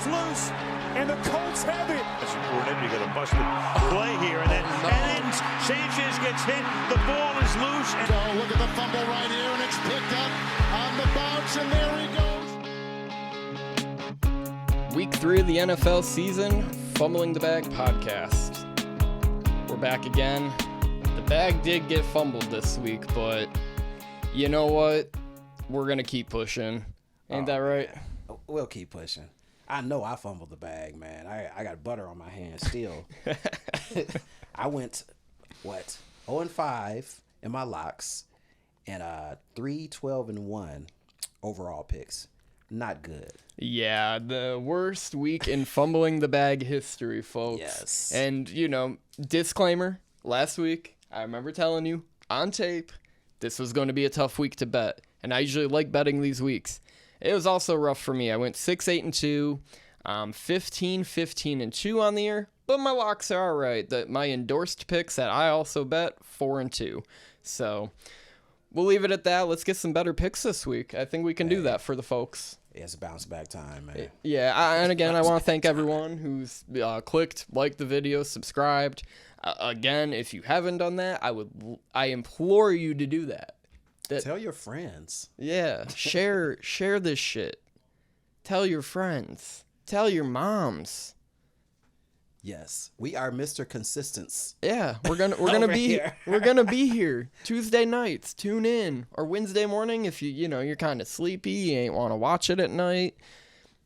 is loose, and the Colts have it. That's important. You got a busted play here, and then Sanchez gets hit. The ball is loose. So look at the fumble right here, and it's picked up on the bounce, and there he goes. Week 3 of the NFL season, Fumbling the Bag podcast. We're back again. The bag did get fumbled this week, but you know what? We're going to keep pushing. Ain't that right? Man. We'll keep pushing. I know I fumbled the bag, man. I got butter on my hands still. I went, 0-5 in my locks and 3-12-1 overall picks. Not good. Yeah, the worst week in fumbling the bag history, folks. Yes. And, disclaimer, last week, I remember telling you on tape, this was going to be a tough week to bet. And I usually like betting these weeks. It was also rough for me. I went 6-8-2, 15-15-2 on the year, but my locks are all right. My endorsed picks that I also bet 4-2. So we'll leave it at that. Let's get some better picks this week. I think we can do that for the folks. It's bounce back time, man. Yeah, and again, I want to thank everyone who's clicked, liked the video, subscribed. Again, if you haven't done that, I implore you to do that. Tell your friends. Yeah, share this shit. Tell your friends. Tell your moms. Yes, we are Mr. Consistence. Yeah, we're gonna be here. We're gonna be here Tuesday nights. Tune in, or Wednesday morning if you're kind of sleepy. You ain't want to watch it at night.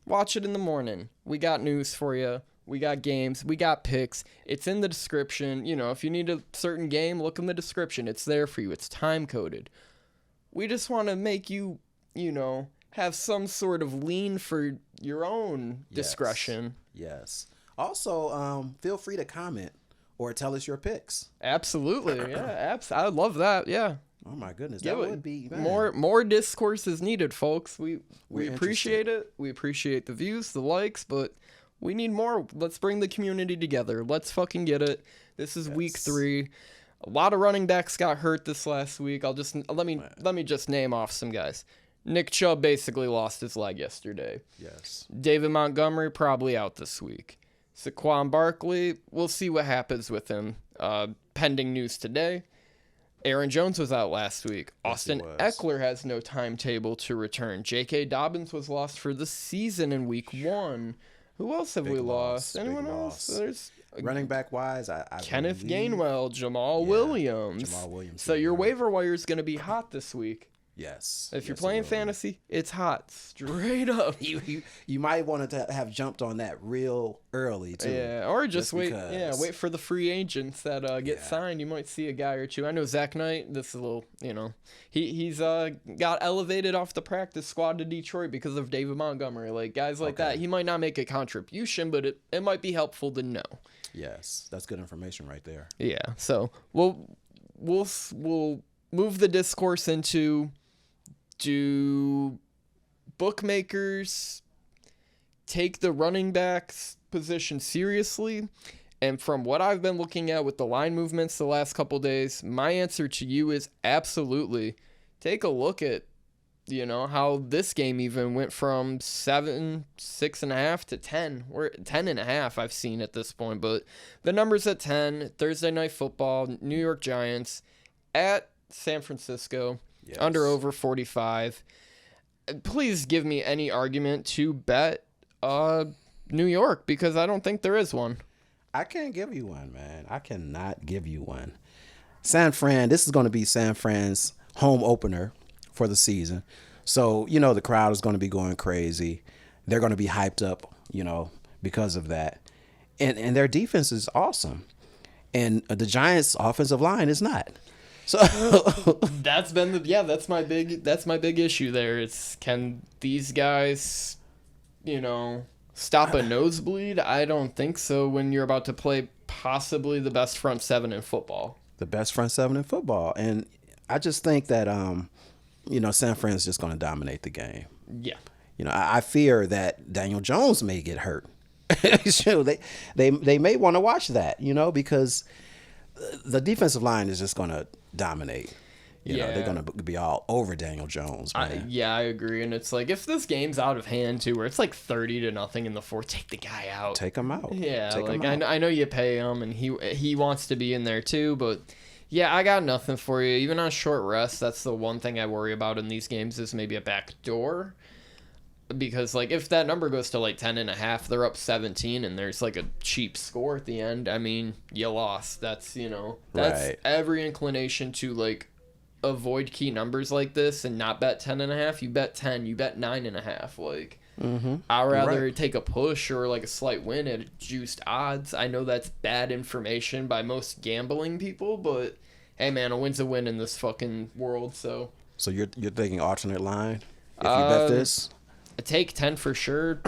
Watch it in the morning. We got news for you. We got games. We got picks. It's in the description. If you need a certain game, look in the description. It's there for you. It's time coded. We just want to make you, have some sort of lean for your own discretion. Yes. Also, feel free to comment or tell us your picks. Absolutely. Yeah. I love that. Yeah. Oh my goodness. That would be more discourse is needed, folks. We We're appreciate it. We appreciate the views, the likes, but we need more. Let's bring the community together. Let's fucking get it. This is week 3. A lot of running backs got hurt this last week. Let me just name off some guys. Nick Chubb basically lost his leg yesterday. Yes. David Montgomery probably out this week. Saquon Barkley, we'll see what happens with him. Pending news today. Aaron Jones was out last week. Austin Eckler has no timetable to return. J.K. Dobbins was lost for the season in week 1. Who else have we lost? Anyone else? There's running back wise, I Kenneth believe Gainwell, Jamal Williams. So your waiver wire is going to be hot this week. Yes. If you're playing fantasy, it's hot. Straight up. You might want to have jumped on that real early too. Yeah, or just wait. Yeah, wait for the free agents that get signed. You might see a guy or two. I know Zach Knight. This is a little, he's got elevated off the practice squad to Detroit because of David Montgomery. Like guys like that, he might not make a contribution, but it might be helpful to know. Yes, that's good information right there. Yeah. So we'll move the discourse into. Do bookmakers take the running backs position seriously? And from what I've been looking at with the line movements the last couple days, my answer to you is absolutely. Take a look at, how this game even went from 6.5 to 10. We're at 10.5 I've seen at this point, but the number's at 10. Thursday Night Football, New York Giants at San Francisco. Yes. Under over 45. Please give me any argument to bet New York because I don't think there is one. I can't give you one, man. I cannot give you one. San Fran, this is going to be San Fran's home opener for the season. So, the crowd is going to be going crazy. They're going to be hyped up, because of that. And their defense is awesome. And the Giants' offensive line is not. So that's my big issue there. It's can these guys, stop a nosebleed? I don't think so when you're about to play possibly the best front seven in football. The best front seven in football. And I just think that San Fran's just going to dominate the game. Yeah. I fear that Daniel Jones may get hurt. They may want to watch that, because the defensive line is just going to dominate. You know, they're going to be all over Daniel Jones, man. I agree. And it's like, if this game's out of hand, too, where it's like 30-0 in the fourth, take the guy out. Take him out. Yeah, Take like, him out. I know you pay him, and he wants to be in there, too, but... Yeah, I got nothing for you. Even on short rest, that's the one thing I worry about in these games is maybe a back door. Because, like, if that number goes to, like, 10.5, they're up 17, and there's, like, a cheap score at the end, I mean, you lost. That's, you know, that's Right. every inclination to, like, avoid key numbers like this and not bet 10.5. You bet 10, you bet 9.5. Like, I'd rather take a push or, like, a slight win at juiced odds. I know that's bad information by most gambling people, but, hey, man, a win's a win in this fucking world, so... So you're thinking alternate line if you bet this? Take 10 for sure.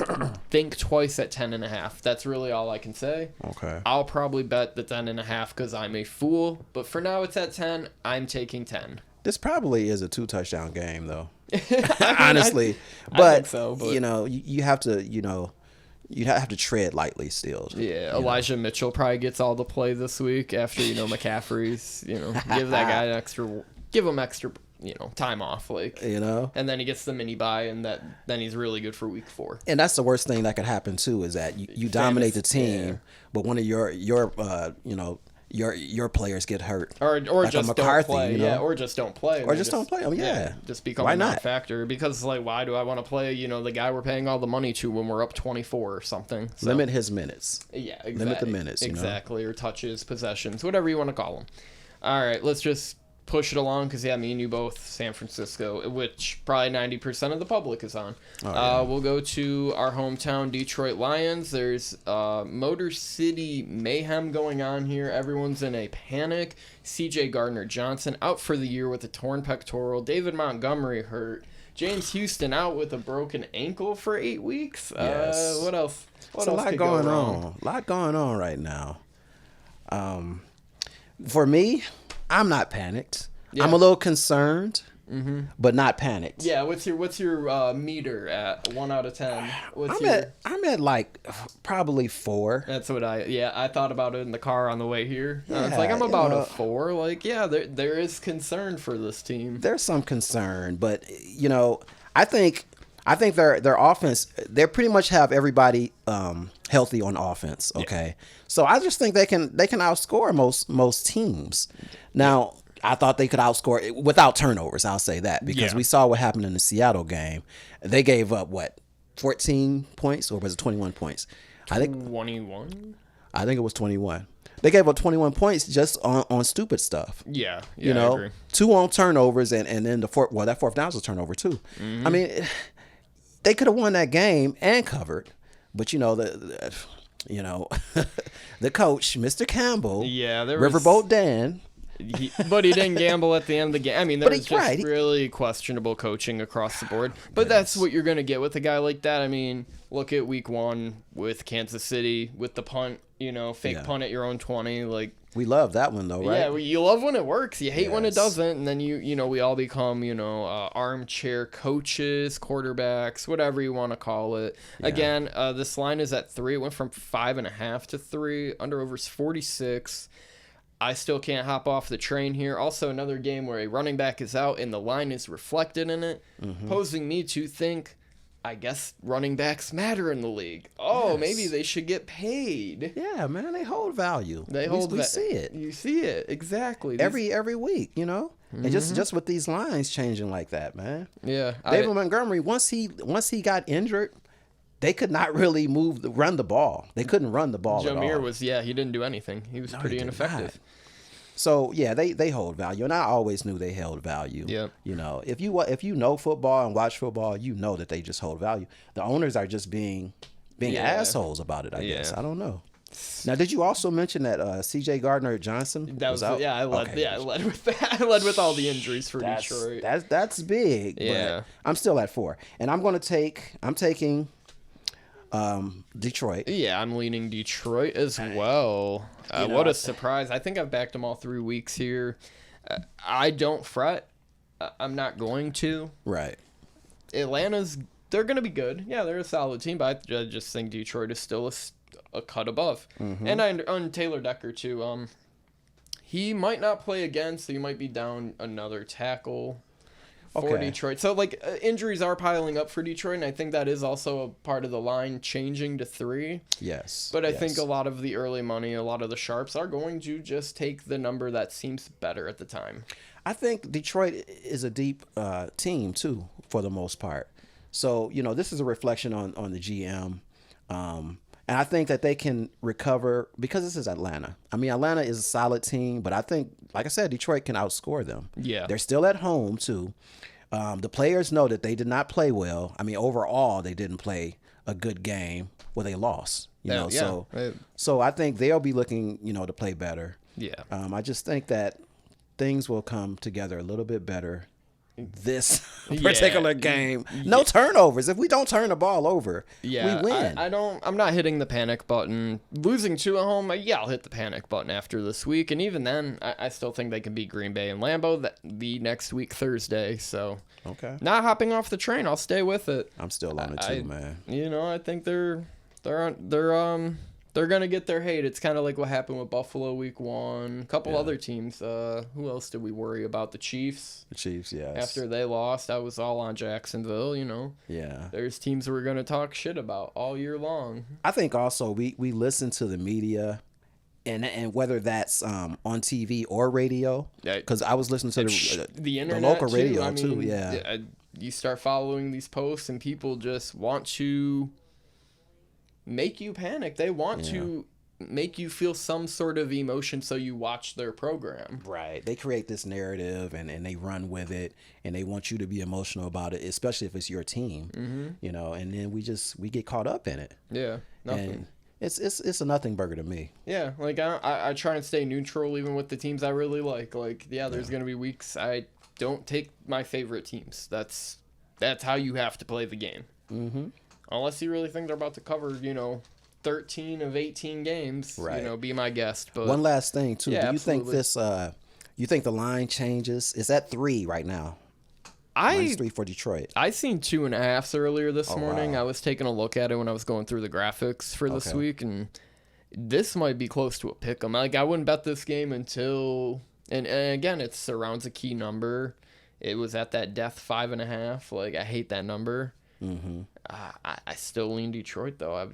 Think twice at 10.5. That's really all I can say. Okay. I'll probably bet the 10.5 because I'm a fool. But for now, it's at 10. I'm taking 10. This probably is a 2-touchdown game, though. Honestly, I think so, but you know, you have to, you know, you have to tread lightly still. Yeah, Elijah Mitchell probably gets all the play this week after, you know, McCaffrey's, you know, give that guy give him extra, you know, time off, like, You know, and then he gets the mini bye, and then he's really good for week 4. and that's the worst thing that could happen too is that you dominate the team, yeah. but one of your you know, your players get hurt, Or like just McCarthy, don't play, you know? yeah, or just don't play, Or just don't play 'em, yeah. just become Why a not? non-factor because like why do I want to play, you know, the guy we're paying all the money to when we're up 24 or something? So, limit his minutes. yeah, exactly. limit the minutes, you know? exactly, or touches, possessions, whatever you want to call them. All right, let's just push it along because me and you both San Francisco, which probably 90% of the public is on. We'll go to our hometown Detroit Lions. There's Motor City mayhem going on here. Everyone's in a panic. CJ Gardner-Johnson out for the year with a torn pectoral. David Montgomery hurt. James Houston out with a broken ankle for 8 weeks. Yes. What else? There's a lot going on. A lot going on right now. For me, I'm not panicked. Yeah. I'm a little concerned, but not panicked. Yeah, what's your meter at 1 out of 10? I'm at like probably 4. That's what I thought about it in the car on the way here. It's Yeah, like I'm you about know, a 4. Like, yeah, there is concern for this team. There's some concern, but you know, I think their offense, they pretty much have everybody healthy on offense. Okay, so I just think they can outscore most teams. Now, I thought they could outscore without turnovers. I'll say that because we saw what happened in the Seattle game. They gave up 14 points, or was it 21 points? I think 21. I think it was 21. They gave up 21 points just on stupid stuff. Yeah, You I know, agree. 2 on turnovers, and then the fourth. Well, that fourth down was a turnover too. I mean, they could have won that game and covered, but you know the coach, Mr. Campbell, there was- Riverboat Dan. But he didn't gamble at the end of the game. I mean, there was he's just right. really questionable coaching across the board. But that's what you're going to get with a guy like that. I mean, look at week 1 with Kansas City with the punt, you know, fake punt at your own 20. Like, We love that one though, right? yeah, you love when it works. You hate when it Yes. doesn't. And then you know, we all become, you know, armchair coaches, quarterbacks, whatever you want to call it. Again, this line is at 3. It went from 5.5 to 3. Under overs 46. I still can't hop off the train here. Also, another game where a running back is out and the line is reflected in it, posing me to think, I guess running backs matter in the league. Oh, Yes. maybe they should get paid. Yeah, man, they hold value. We see it You see it exactly every week, you know, and just with these lines changing like that, man. Yeah, David Montgomery, once he got injured, they could not really run the ball. They couldn't run the ball at all. Jameer was he didn't do anything. He was pretty he did ineffective. not. So yeah, they hold value, and I always knew they held value. Yep. You know, if you know football and watch football, you know that they just hold value. The owners are just being assholes about it. I guess I don't know. Now, did you also mention that C.J. Gardner-Johnson That was out? I led. Okay. Yeah, I led with that. I led with all the injuries for Detroit. That's big. Yeah. But I'm still at 4, and I'm taking Detroit. Yeah, I'm leaning Detroit as well. What a surprise. I think I've backed them all 3 weeks here. I don't fret. I'm not going to. Right. They're going to be good. Yeah, they're a solid team, but I just think Detroit is still a cut above. And on Taylor Decker, too. He might not play again, so he might be down another tackle for Okay. Detroit. So, like, injuries are piling up for Detroit, and I think that is also a part of the line changing to 3. Yes. But I yes. think a lot of the early money, a lot of the sharps are going to just take the number that seems better at the time. I think Detroit is a deep team, too, for the most part. So, this is a reflection on the GM. And I think that they can recover because this is Atlanta. I mean, Atlanta is a solid team, but I think, like I said, Detroit can outscore them. Yeah. They're still at home, too. The players know that they did not play well. I mean, overall, they didn't play a good game. Well, they lost, So I think they'll be looking, to play better. Yeah. I just think that things will come together a little bit better this particular game. No turnovers. If we don't turn the ball over, we win. I'm not hitting the panic button. Losing 2 at home, I'll hit the panic button after this week. And even then, I still think they can beat Green Bay and Lambeau the next week, Thursday. So, okay. Not hopping off the train. I'll stay with it. I'm still on it too, man. I think they're gonna get their hate. It's kind of like what happened with Buffalo week 1. A couple other teams. Who else did we worry about? The Chiefs. The Chiefs, yes. After they lost, I was all on Jacksonville. Yeah. There's teams we're gonna talk shit about all year long. I think also we listen to the media, and whether that's on TV or radio. Because I was listening to the internet, the local radio too. Yeah. You start following these posts, and people just want to make you panic. They want to make you feel some sort of emotion so you watch their program. Right. They create this narrative and they run with it, and they want you to be emotional about it, especially if it's your team. Mm-hmm. And then we get caught up in it. Yeah. Nothing. And it's a nothing burger to me. Yeah, like I try and stay neutral even with the teams I really like. Like, there's going to be weeks I don't take my favorite teams. That's how you have to play the game. Mm-hmm. Unless you really think they're about to cover, 13 of 18 games, right. Be my guest. But one last thing, too. Yeah, Do you absolutely. think you think the line changes? It's at 3 right now. Mine's 3 for Detroit. I seen 2.5s earlier this morning. Wow. I was taking a look at it when I was going through the graphics for this week, and this might be close to a pick 'em. Like, I wouldn't bet this game until, and again, it surrounds a key number. It was at that death 5.5. Like, I hate that number. Mm-hmm. I still lean Detroit, though.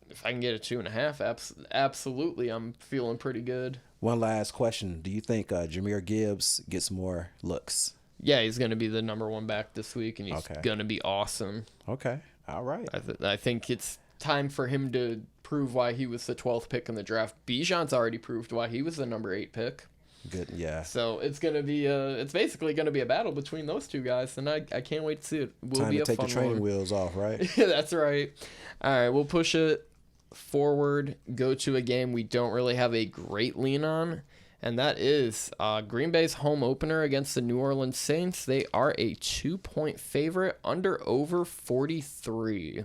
If I can get a 2.5, absolutely, I'm feeling pretty good. One last question. Do you think Jahmyr Gibbs gets more looks? Yeah, he's going to be the number 1 back this week, and he's going to be awesome. Okay. All right. I think it's time for him to prove why he was the 12th pick in the draft. Bijan's already proved why he was the number 8 pick. Good, yeah. So it's gonna be it's basically gonna be a battle between those two guys, and I can't wait to see it. Time to take the training wheels off, right? That's right. All right, we'll push it forward. Go to a game we don't really have a great lean on, and that is Green Bay's home opener against the New Orleans Saints. They are a 2-point favorite, over 43.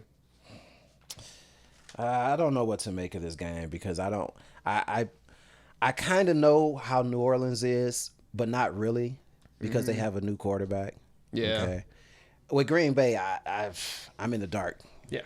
I don't know what to make of this game because I kind of know how New Orleans is, but not really because they have a new quarterback. Yeah. Okay. With Green Bay, I'm in the dark. Yeah.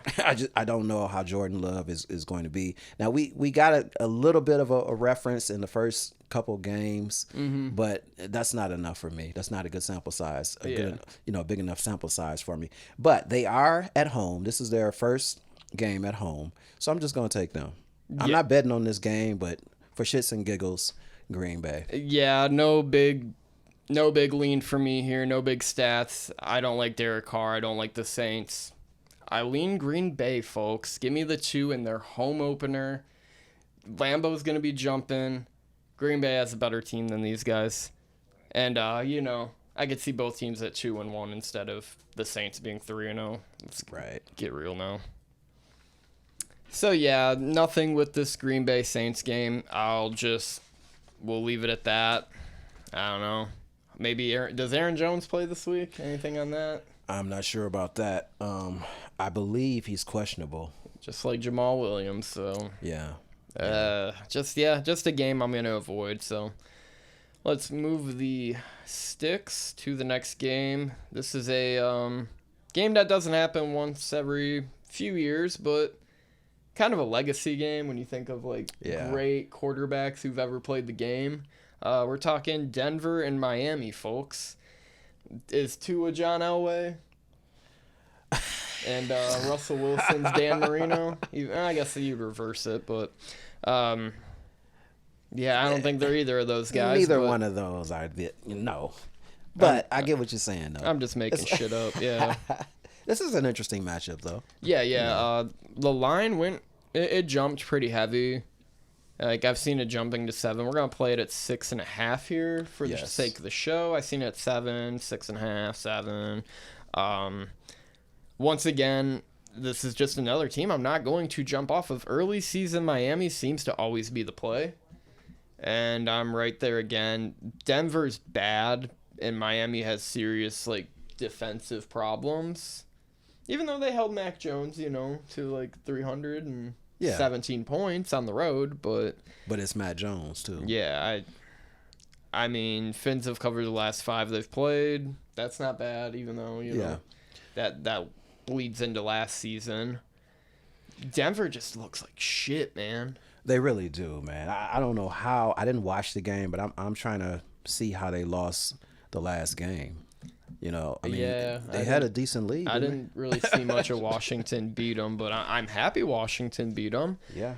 I don't know how Jordan Love is going to be. Now we got a little bit of a reference in the first couple games, but that's not enough for me. That's not a good sample size. Good, big enough sample size for me. But they are at home. This is their first game at home, so I'm just going to take them. I'm not betting on this game, but for shits and giggles, Green Bay. Yeah, no big lean for me here. No big stats. I don't like Derek Carr. I don't like the Saints. I lean Green Bay, folks. Give me the 2 in their home opener. Lambeau's going to be jumping. Green Bay has a better team than these guys. And, I could see both teams at 2-1 instead of the Saints being 3-0. Let's get real now. So, yeah, nothing with this Green Bay Saints game. We'll leave it at that. I don't know. Maybe does Aaron Jones play this week? Anything on that? I'm not sure about that. I believe he's questionable. Just like Jamal Williams, so. Yeah. Just a game I'm going to avoid, so. Let's move the sticks to the next game. This is a game that doesn't happen once every few years, but kind of a legacy game when you think of great quarterbacks who've ever played the game. We're talking Denver and Miami, folks. Is Tua John Elway? And Russell Wilson's Dan Marino? I guess you'd reverse it, but yeah, I don't think they're either of those guys. Neither one of those are But I get what you're saying, though. I'm just making shit up, yeah. This is an interesting matchup, though. Yeah. The line it jumped pretty heavy. Like, I've seen it jumping to 7. We're going to play it at 6.5 here for the sake of the show. I've seen it at 7, 6.5, 7. Once again, this is just another team I'm not going to jump off of. Early season Miami seems to always be the play. And I'm right there again. Denver's bad, and Miami has serious, like, defensive problems. Even though they held Mac Jones, to, like, 317 points on the road, but it's Matt Jones, too. Yeah, I mean, Finns have covered the last 5 they've played. That's not bad, even though, know, that bleeds into last season. Denver just looks like shit, man. They really do, man. I don't know how. I didn't watch the game, but I'm trying to see how they lost the last game. I mean, they had a decent lead. I didn't really see much of Washington beat them, but I'm happy Washington beat them. Yeah.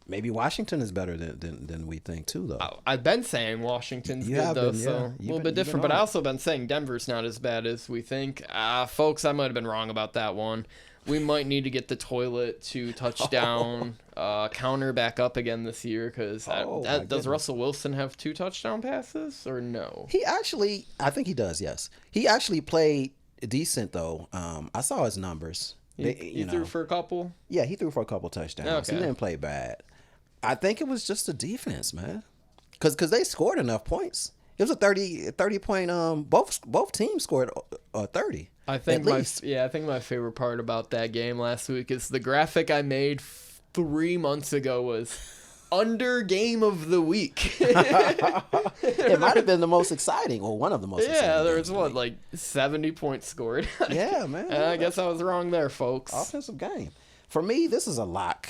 Maybe Washington is better than we think, too, though. I've been saying Washington's good, though, so a little bit different. But I also been saying Denver's not as bad as we think. Folks, I might have been wrong about that one. We might need to get the toilet to touchdown counter back up again this year, because does Russell Wilson have 2 touchdown passes or no? I think he does, yes. He actually played decent, though. I saw his numbers. He threw for a couple? Yeah, he threw for a couple touchdowns. Okay. He didn't play bad. I think it was just the defense, man. Because they scored enough points. It was a 30-point. Both teams scored 30. I think my favorite part about that game last week is the graphic I made 3 months ago was under game of the week. It might have been the most exciting, or one of the most exciting. Yeah, there was like 70 points scored. Yeah, man. I guess I was wrong there, folks. Offensive game. For me, this is a lock.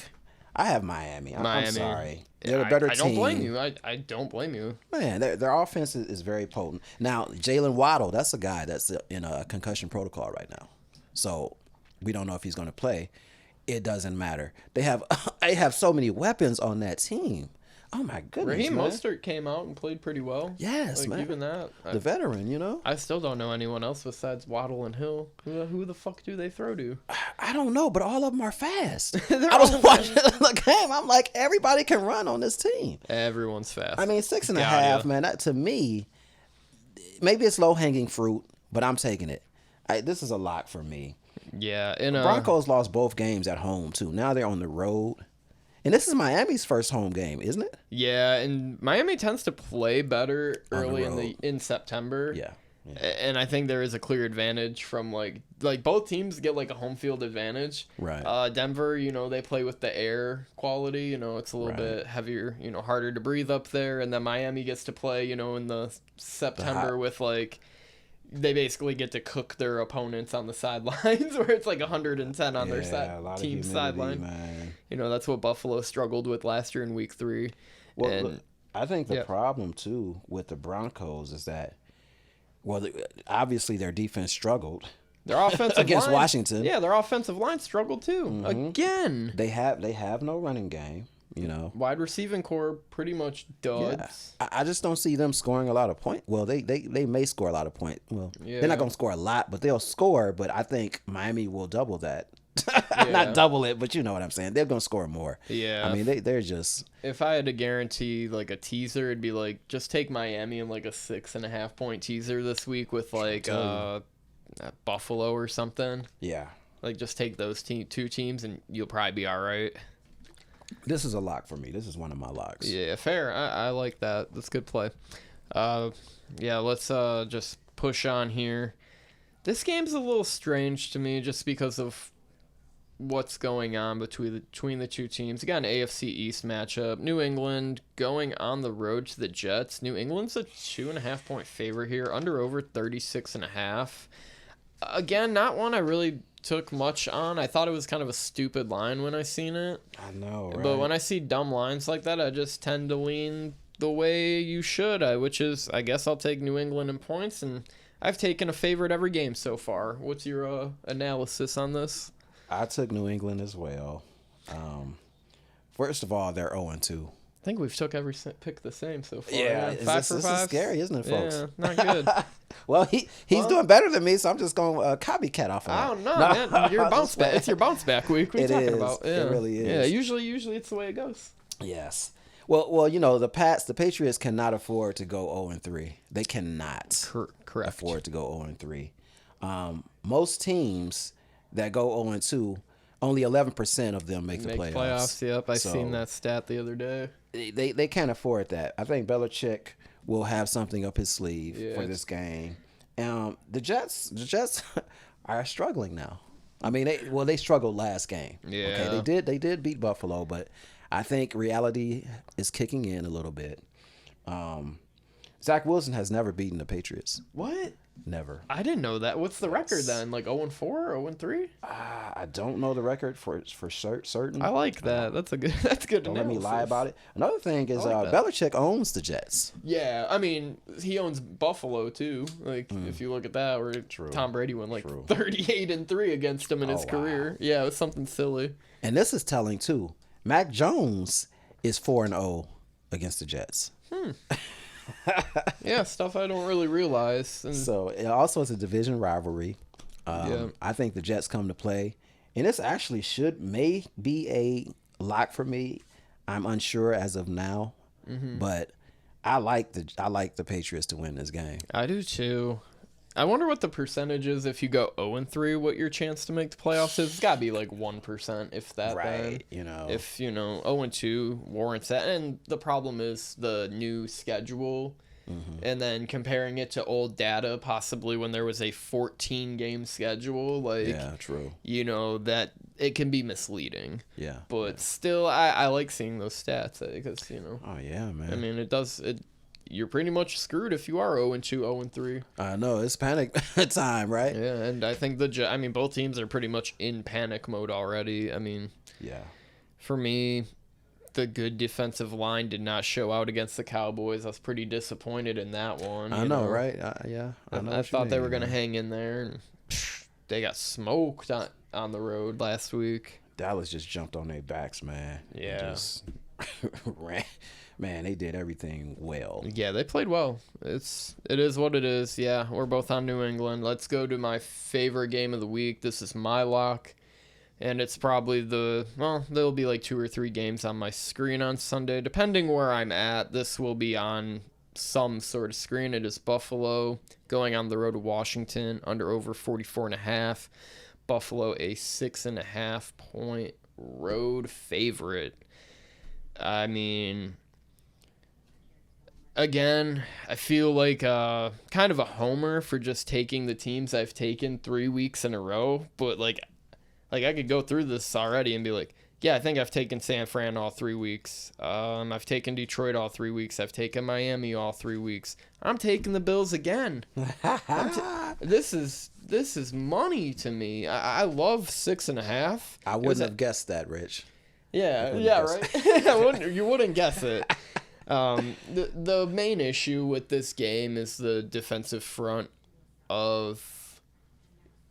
I have Miami. I'm sorry. They're a better team. I don't blame you. I don't blame you. Man, their offense is very potent. Now, Jalen Waddle, that's a guy that's in a concussion protocol right now. So we don't know if he's going to play. It doesn't matter. They have so many weapons on that team. Oh, my goodness, Raheem Mostert came out and played pretty well. Yes, man. Even that. The veteran, I still don't know anyone else besides Waddle and Hill. Who the fuck do they throw to? I don't know, but all of them are fast. I was watching the game. I'm like, everybody can run on this team. Everyone's fast. I mean, 6.5, man. That, to me, maybe it's low-hanging fruit, but I'm taking it. This is a lot for me. Yeah. Broncos lost both games at home, too. Now they're on the road. And this is Miami's first home game, isn't it? Yeah, and Miami tends to play better early in September. Yeah. And I think there is a clear advantage from like both teams get like a home field advantage. Right. Denver, they play with the air quality. It's a little bit heavier, harder to breathe up there. And then Miami gets to play, in the September with like. They basically get to cook their opponents on the sidelines where it's like 110 on their team sideline. Man. That's what Buffalo struggled with last year in week 3. Well, look, I think the problem, too, with the Broncos is that, obviously their defense struggled. Their offensive against line, Washington. Yeah, their offensive line struggled, too. Mm-hmm. Again. They have no running game. Wide receiving core pretty much duds. Yeah. I just don't see them scoring a lot of points. Well, they may score a lot of points. Well, they're not going to score a lot, but they'll score. But I think Miami will double that. Not double it, but you know what I'm saying. They're going to score more. Yeah. I mean, they're just. If I had to guarantee like a teaser, it'd be like just take Miami in like a 6.5 point teaser this week with like Buffalo or something. Yeah. Like just take those 2 teams and you'll probably be all right. This is a lock for me. This is one of my locks. Yeah, fair. I like that. That's good play. Let's just push on here. This game's a little strange to me just because of what's going on between the 2 teams. Again, AFC East matchup. New England going on the road to the Jets. New England's a 2.5 point favorite here. Over 36.5. Again, not one I really took much on. I thought it was kind of a stupid line when I seen it. I know, right? But when I see dumb lines like that, I just tend to lean the way you should, which is, I guess I'll take New England in points, and I've taken a favorite every game so far. What's your analysis on this? I took New England as well. First of all, they're 0-2. I think we've took every pick the same so far. Yeah, Five for this five. is scary, isn't it, folks? Yeah, not good. Well, he's doing better than me, so I'm just going to copycat off of that. I don't know, man. Your bounce back. It's your bounce back week. What are you talking about? Yeah. It really is. Yeah, usually it's the way it goes. Yes. Well, the Patriots cannot afford to go 0-3. They cannot Correct. afford to go 0-3. Most teams that go 0-2, only 11% of them make the playoffs. Yep, I seen that stat the other day. They can't afford that. I think Belichick will have something up his sleeve for this game. The Jets are struggling now. I mean, they struggled last game. Yeah. Okay, they did beat Buffalo, but I think reality is kicking in a little bit. Zach Wilson has never beaten the Patriots. What? Never. I didn't know that. What's the record then? Like 0-4, 0-3? I don't know the record for certain. I like that. That's good. Don't let me lie about it. Another thing is like that. Belichick owns the Jets. Yeah, I mean, he owns Buffalo too. Like if you look at that, where Tom Brady went like 38-3 against him in his career. Yeah, it was something silly. And this is telling too. Mac Jones is 4-0 against the Jets. Yeah, stuff I don't really realize. And So it also is a division rivalry. I think the Jets come to play, and this actually may be a lock for me. I'm unsure as of now, but I like the Patriots to win this game. I do too. I wonder what the percentage is if you go 0-3. What your chance to make the playoffs is? It's got to be like 1%, if that. Right. Then. If 0-2 warrants that, and the problem is the new schedule, and then comparing it to old data, possibly when there was a 14-game schedule. Like, yeah, true. That it can be misleading. Yeah. But still, I like seeing those stats because Oh yeah, man. I mean, it does it. You're pretty much screwed if you are 0-2, 0-3. I know, it's panic time, right? Yeah, and I think both teams are pretty much in panic mode already. I mean, yeah. For me, the good defensive line did not show out against the Cowboys. I was pretty disappointed in that one. I know, right? Yeah, I thought they were going to hang in there, and they got smoked on the road last week. Dallas just jumped on their backs, man. Yeah. Just ran. Man, they did everything well. Yeah, they played well. It is what it is. Yeah, we're both on New England. Let's go to my favorite game of the week. This is my lock, and it's probably there'll be like 2 or 3 games on my screen on Sunday, depending where I'm at. This will be on some sort of screen. It is Buffalo going on the road to Washington, over 44.5. Buffalo a 6.5 point road favorite. I mean, again, I feel like kind of a homer for just taking the teams I've taken 3 weeks in a row, but like I could go through this already and be like, yeah, I think I've taken San Fran all 3 weeks. I've taken Detroit all 3 weeks. I've taken Miami all 3 weeks. I'm taking the Bills again. This is money to me. I love 6.5. I wouldn't have guessed that, Rich. Yeah, right. You wouldn't guess it. The main issue with this game is the defensive front of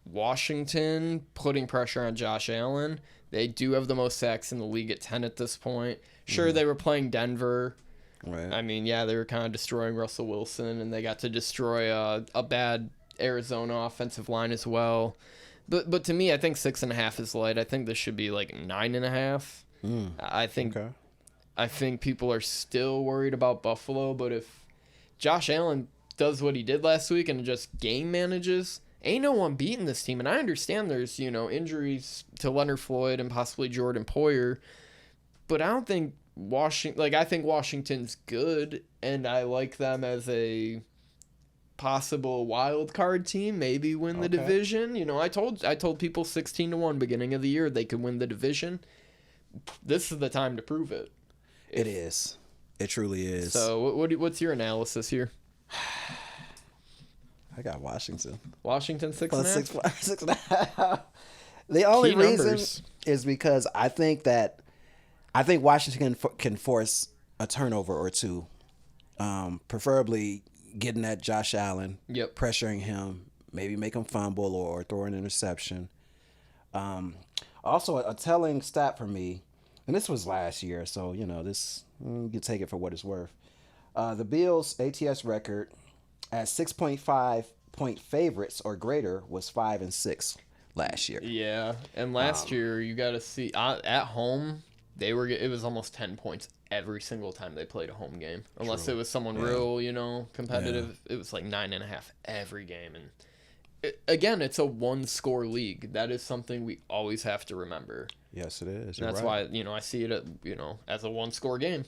Washington putting pressure on Josh Allen. They do have the most sacks in the league at 10 at this point. Sure, they were playing Denver. Right. I mean, yeah, they were kind of destroying Russell Wilson, and they got to destroy a bad Arizona offensive line as well. But to me, I think 6.5 is light. I think this should be like 9.5. I think people are still worried about Buffalo, but if Josh Allen does what he did last week and just game manages, ain't no one beating this team. And I understand there's, injuries to Leonard Floyd and possibly Jordan Poyer, but I don't think I think Washington's good, and I like them as a possible wild card team, maybe win the division. I told people 16-1 beginning of the year they could win the division. This is the time to prove it. It is. It truly is. So what's your analysis here? I got Washington. Washington 6.5? 6.5. The only reason is because I think Washington can force a turnover or two Preferably getting at Josh Allen, Yep. pressuring him, maybe make him fumble or throw an interception. Also, a telling stat for me, and this was last year, so this you can take it for what it's worth. The Bills' ATS record as 6.5 point favorites or greater was 5-6 last year. Yeah, and last year you got to see at home it was almost 10 points every single time they played a home game, unless it was someone real competitive. It was like 9.5 every game, and again, it's a one-score league. That is something we always have to remember. Yes, it is. And that's why I see it as a one-score game.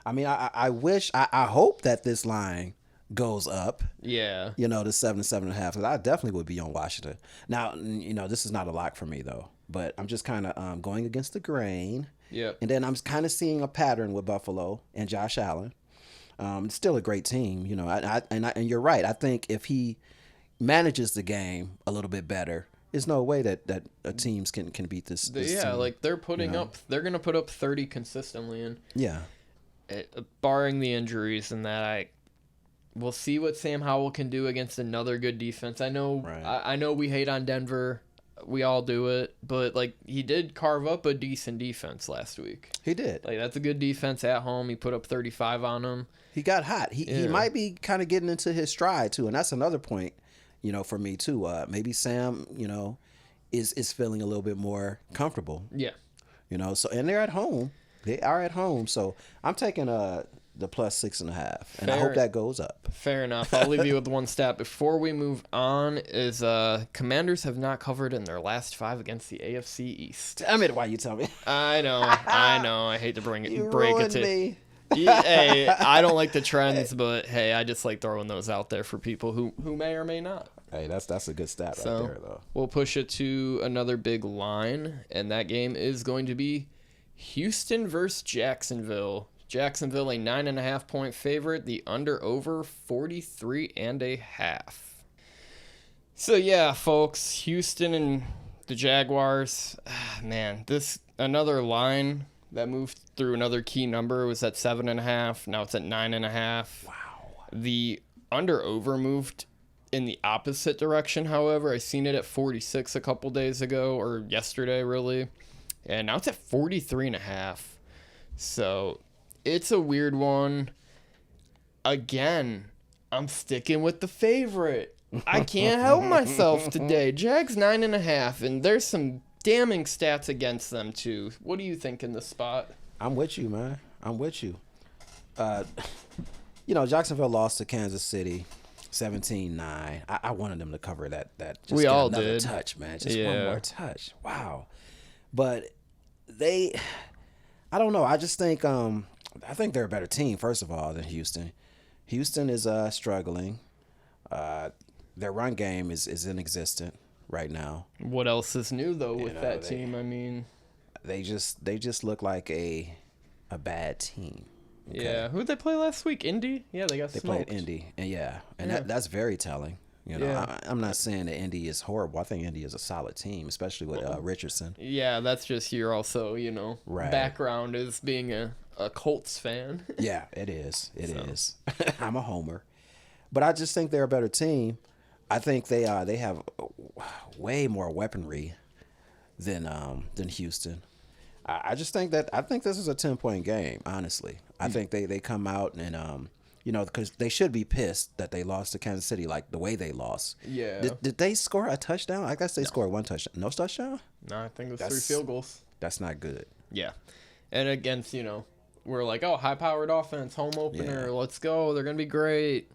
I wish, I hope that this line goes up. Yeah. To 7-7.5. Because I definitely would be on Washington. Now, this is not a lock for me though. But I'm just kind of going against the grain. Yeah. And then I'm kind of seeing a pattern with Buffalo and Josh Allen. It's still a great team. And you're right. I think if he manages the game a little bit better, there's no way that teams can beat this team. Like they're they're going to put up 30 consistently. And yeah. Barring the injuries and that, we'll see what Sam Howell can do against another good defense. I know, I know we hate on Denver. We all do it, but he did carve up a decent defense last week. He did. That's a good defense at home. He put up 35 on them. He got hot. He might be kind of getting into his stride too, and that's another point, for me too. Maybe Sam, is feeling a little bit more comfortable. Yeah. So and they're at home. They are at home, so I'm taking the plus 6.5, and I hope that goes up. Fair enough. I'll leave you with one stat before we move on. Is Commanders have not covered in their last 5 against the AFC East. Damn it! Why you tell me? I know. I hate to break it to me. Hey, I don't like the trends, but hey, I just like throwing those out there for people who may or may not. Hey, that's a good stat right there, though. We'll push it to another big line, and that game is going to be Houston versus Jacksonville. Jacksonville, a 9.5 point favorite. The under/over 43.5. So yeah, folks, Houston and the Jaguars. Man, this another line that moved through another key number was at 7.5. Now it's at 9.5. Wow. The under/over moved in the opposite direction. However, I seen it at 46 a couple days ago, or yesterday really, and now it's at 43.5. So it's a weird one. Again, I'm sticking with the favorite. I can't help myself today. Jags 9.5, and there's some damning stats against them too. What do you think in this spot? I'm with you, man. I'm with you. Jacksonville lost to Kansas City 17-9. I wanted them to cover that. Just we all another did. Touch, man. Just one more touch. Wow. But I don't know. I just think I think they're a better team, first of all, than Houston. Houston is struggling. Their run game is inexistent right now. What else is new though with that team? I mean, they just look like a bad team. Okay? Yeah, who did they play last week? Indy? Yeah, they smoked. Played Indy, and that's very telling. I'm not saying that Indy is horrible. I think Indy is a solid team, especially with Richardson. Yeah, that's just your also, background as being a Colts fan. Yeah, it is. It is. I'm a homer. But I just think they're a better team. I think they have way more weaponry than Houston. I just think this is a 10-point game, honestly. I think they come out and because they should be pissed that they lost to Kansas City, like the way they lost. Yeah. Did they score a touchdown? I guess they scored one touchdown. No touchdown? No, I think it was 3 field goals. That's not good. Yeah. And against, we're like, oh, high-powered offense, home opener, let's go. They're going to be great.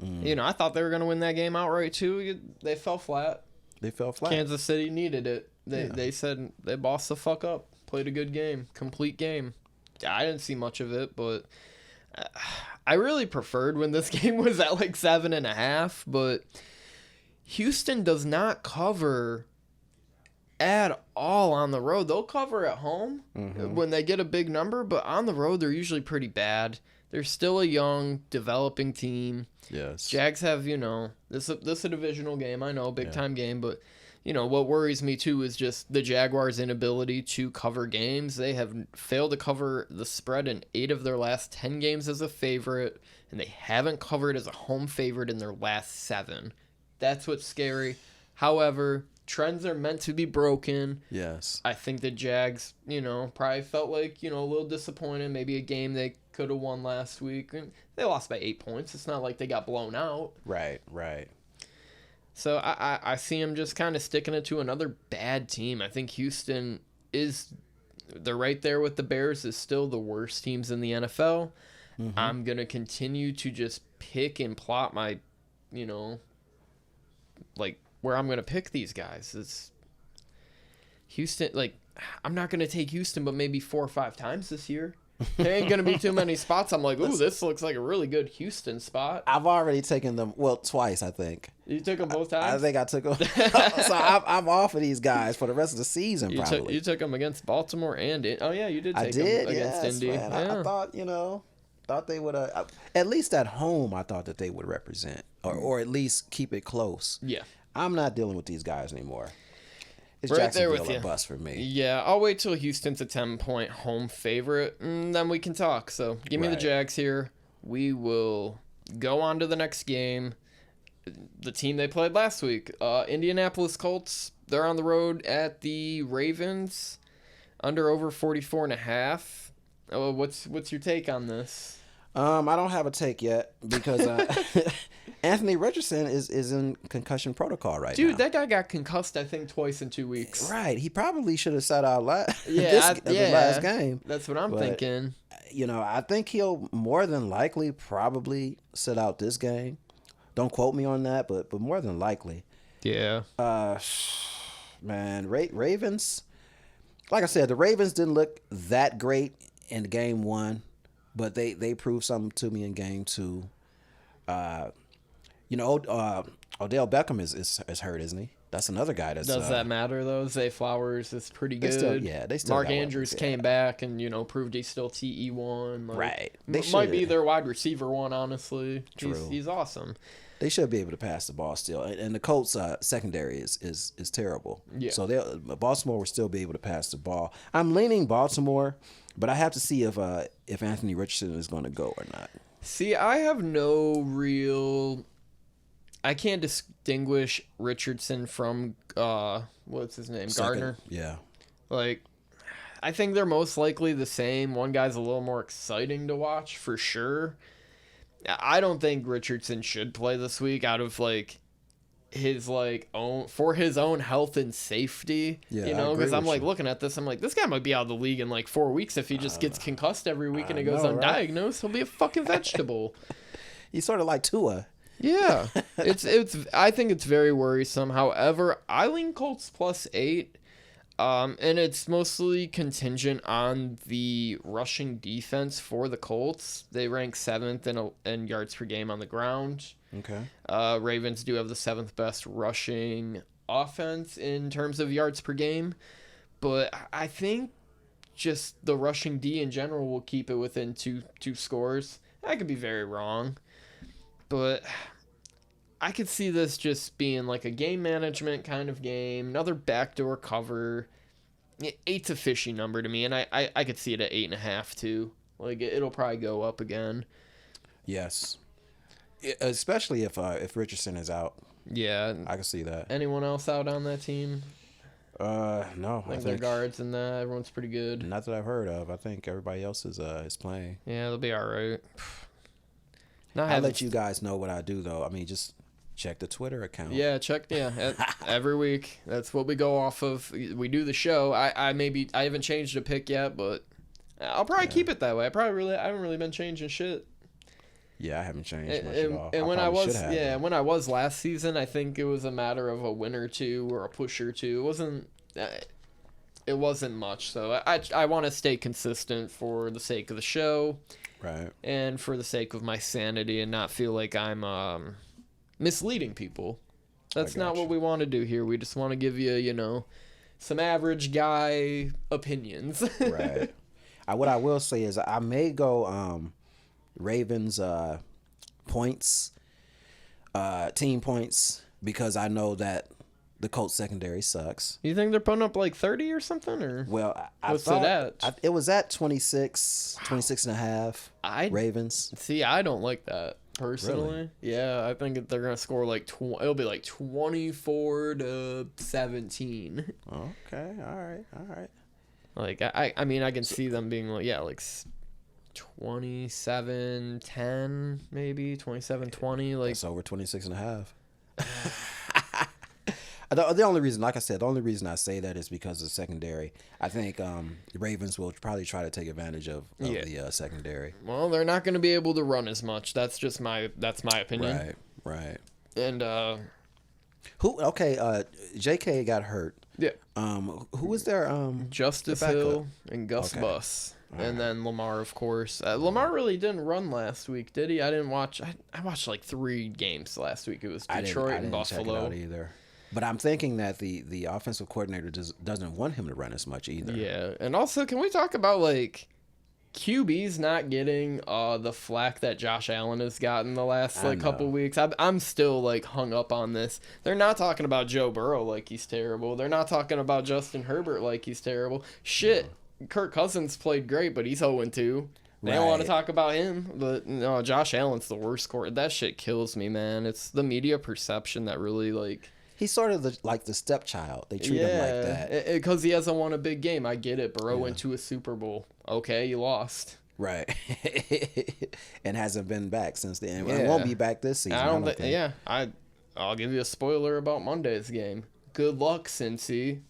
I thought they were going to win that game outright, too. They fell flat. Kansas City needed it. They said they bossed the fuck up, played a good game, complete game. I didn't see much of it, but I really preferred when this game was at like 7.5, but Houston does not cover at all on the road. They'll cover at home when they get a big number, but on the road they're usually pretty bad. They're still a young, developing team. Yes. Jags have, this is a divisional game, I know, big time game, but what worries me too is just the Jaguars' inability to cover games. They have failed to cover the spread in 8 of their last 10 games as a favorite, and they haven't covered as a home favorite in their last 7. That's what's scary. However, trends are meant to be broken. Yes. I think the Jags, probably felt like, a little disappointed. Maybe a game they could have won last week. They lost by 8 points. It's not like they got blown out. Right. So I see them just kind of sticking it to another bad team. I think Houston they're right there with the Bears, is still the worst teams in the NFL. Mm-hmm. I'm going to continue to just pick and plot my, where I'm going to pick these guys. It's Houston, I'm not going to take Houston, but maybe 4 or 5 times this year. There ain't going to be too many spots. I'm like, ooh, this looks like a really good Houston spot. I've already taken them, twice, I think. You took them both times? I think I took them. So I'm off of these guys for the rest of the season, probably. You took them against Baltimore and you did take them against Indy. Man. Yeah. I thought they would at least at home, I thought that they would represent or at least keep it close. Yeah. I'm not dealing with these guys anymore. It's right there with Jacksonville you. a bust for me. Yeah, I'll wait till Houston's a 10-point home favorite, and then we can talk. So give me the Jags here. We will go on to the next game. The team they played last week, Indianapolis Colts. They're on the road at the Ravens, over 44.5. Oh, what's your take on this? I don't have a take yet because Anthony Richardson is in concussion protocol right now. Dude, that guy got concussed, I think, twice in 2 weeks. Right. He probably should have sat out the the last game. That's what I'm thinking. I think he'll more than likely probably sit out this game. Don't quote me on that, but more than likely. Yeah. Man, Ravens, like I said, the Ravens didn't look that great in game 1. But they proved something to me in game 2. Odell Beckham is hurt, isn't he? That's another guy that's... Does that matter, though? Zay Flowers is pretty good. They still Mark Andrews came back and, proved he's still TE1. Right. Might be their wide receiver 1, honestly. True. He's awesome. They should be able to pass the ball still. And the Colts' secondary is terrible. Yeah. So Baltimore will still be able to pass the ball. I'm leaning Baltimore, but I have to see if Anthony Richardson is going to go or not. See, I have no real... I can't distinguish Richardson from, what's his name? Gardner? Yeah. I think they're most likely the same. One guy's a little more exciting to watch, for sure. I don't think Richardson should play this week out of, his own health and safety. Yeah, because I'm looking at this, I'm like, this guy might be out of the league in 4 weeks if he just gets concussed every week and it goes undiagnosed. Right? He'll be a fucking vegetable. He's sort of like Tua. Yeah, it's. I think it's very worrisome. However, I lean Colts +8, and it's mostly contingent on the rushing defense for the Colts. They rank 7th in yards per game on the ground. Okay. Ravens do have the 7th best rushing offense in terms of yards per game, but I think just the rushing D in general will keep it within two scores. I could be very wrong, but I could see this just being a game management kind of game, another backdoor cover. 8's a fishy number to me, and I could see it at 8.5 too. It'll probably go up again. Yes. Especially if Richardson is out. Yeah. I can see that. Anyone else out on that team? No. I think their guards and that. Everyone's pretty good. Not that I've heard of. I think everybody else is playing. Yeah, they'll be all right. I'll let you guys know what I do, though. I mean, just check the Twitter account. Yeah, every week. That's what we go off of. We do the show. I haven't changed a pick yet, but I'll probably keep it that way. I haven't really been changing shit. Yeah, I haven't changed much at all. And when I was last season, I think it was a matter of a win or two or a push or two. It wasn't much. So I want to stay consistent for the sake of the show, right? And for the sake of my sanity, and not feel like I'm misleading people. That's not what we want to do here. We just want to give you, some average guy opinions. Right. What I will say is I may go Ravens points, team points, because I know that the Colts secondary sucks. You think they're putting up like 30 or something? Or Well, I what's thought it at? it was at 26, 26 and a half. Ravens. See, I don't like that personally. Really? Yeah, I think they're gonna score like it'll be like 24-17. Okay, all right. Like I mean I can see them being like 27-10 maybe 27-20 like. It's over 26 and a half. The only reason, like I said, the only reason I say that is because of the secondary. I think the Ravens will probably try to take advantage of the secondary. Well, they're not going to be able to run as much. That's just my opinion. Right. And JK got hurt. yeah. Who was there? Justice Hill and Gus Bus. And then Lamar, of course. Lamar really didn't run last week, did he? I didn't watch. I watched like 3 games last week. It was Detroit and Buffalo. Check it out either. But I'm thinking that the offensive coordinator doesn't want him to run as much either. Yeah, and also, can we talk about like QB's not getting the flack that Josh Allen has gotten the last couple weeks? I'm still like hung up on this. They're not talking about Joe Burrow like he's terrible. They're not talking about Justin Herbert like he's terrible. Shit, Kirk Cousins played great, but he's 0-2. They don't want to talk about him, but no, Josh Allen's the worst quarterback. That shit kills me, man. It's the media perception that really like. He's sort of like the stepchild. They treat him like that. Because he hasn't won a big game. I get it. Burrow went to a Super Bowl. Okay, you lost. Right. And hasn't been back since then. It won't be back this season. I'll give you a spoiler about Monday's game. Good luck, Cincy.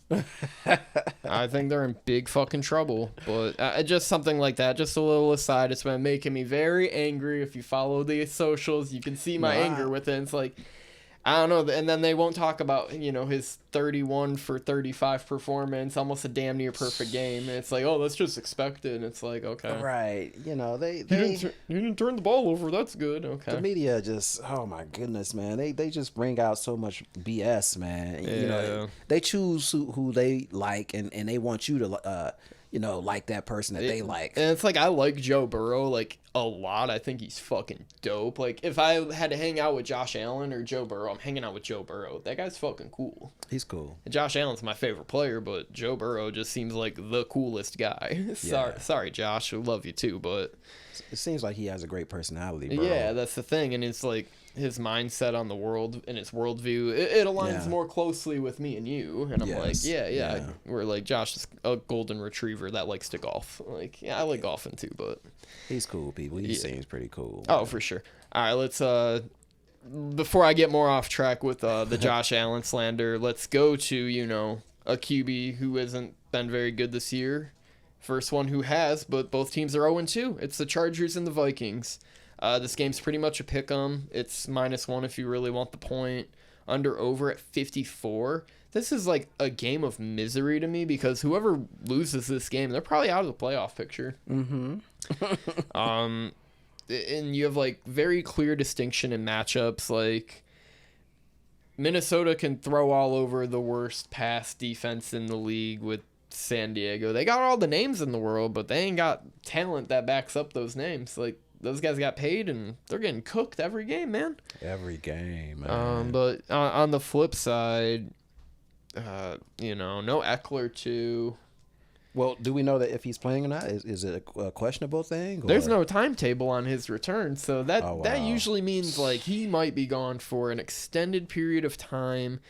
I think they're in big fucking trouble. But just something like that. Just a little aside. It's been making me very angry. If you follow the socials, you can see my anger with it. It's like, I don't know. And then they won't talk about, his 31 for 35 performance, almost a damn near perfect game. And it's like, oh, that's just expected. And it's like, okay. Right. They you didn't turn the ball over. That's good. Okay. The media just, oh my goodness, man. They just bring out so much BS, man. Yeah. They choose who they like, and they want you to, like that person that they like. And it's like, I like Joe Burrow, like, a lot. I think he's fucking dope. Like, if I had to hang out with Josh Allen or Joe Burrow, I'm hanging out with Joe Burrow. That guy's fucking cool. He's cool. And Josh Allen's my favorite player, but Joe Burrow just seems like the coolest guy. Sorry, Josh. I love you too, but it seems like he has a great personality, bro. Yeah, that's the thing. And it's like his mindset on the world and his worldview, it aligns more closely with me and you. And I'm like, yeah. We're like, Josh is a golden retriever that likes to golf. Like, yeah, I like golfing too, but he's cool, people. He seems pretty cool. Oh, for sure. All right, let's before I get more off track with the Josh Allen slander, let's go to, a QB who hasn't been very good this year. First one who has, but both teams are 0-2. It's the Chargers and the Vikings. This game's pretty much a pick'em. It's -1 if you really want the point. Over at 54. This is like a game of misery to me because whoever loses this game, they're probably out of the playoff picture. Mm-hmm. And you have like very clear distinction in matchups. Like Minnesota can throw all over the worst pass defense in the league with San Diego. They got all the names in the world, but they ain't got talent that backs up those names. Like, those guys got paid, and they're getting cooked every game, man. Every game, man. But on the flip side, no Eckler too. Well, do we know that if he's playing or not? Is it a questionable thing? Or? There's no timetable on his return, so that usually means like he might be gone for an extended period of time.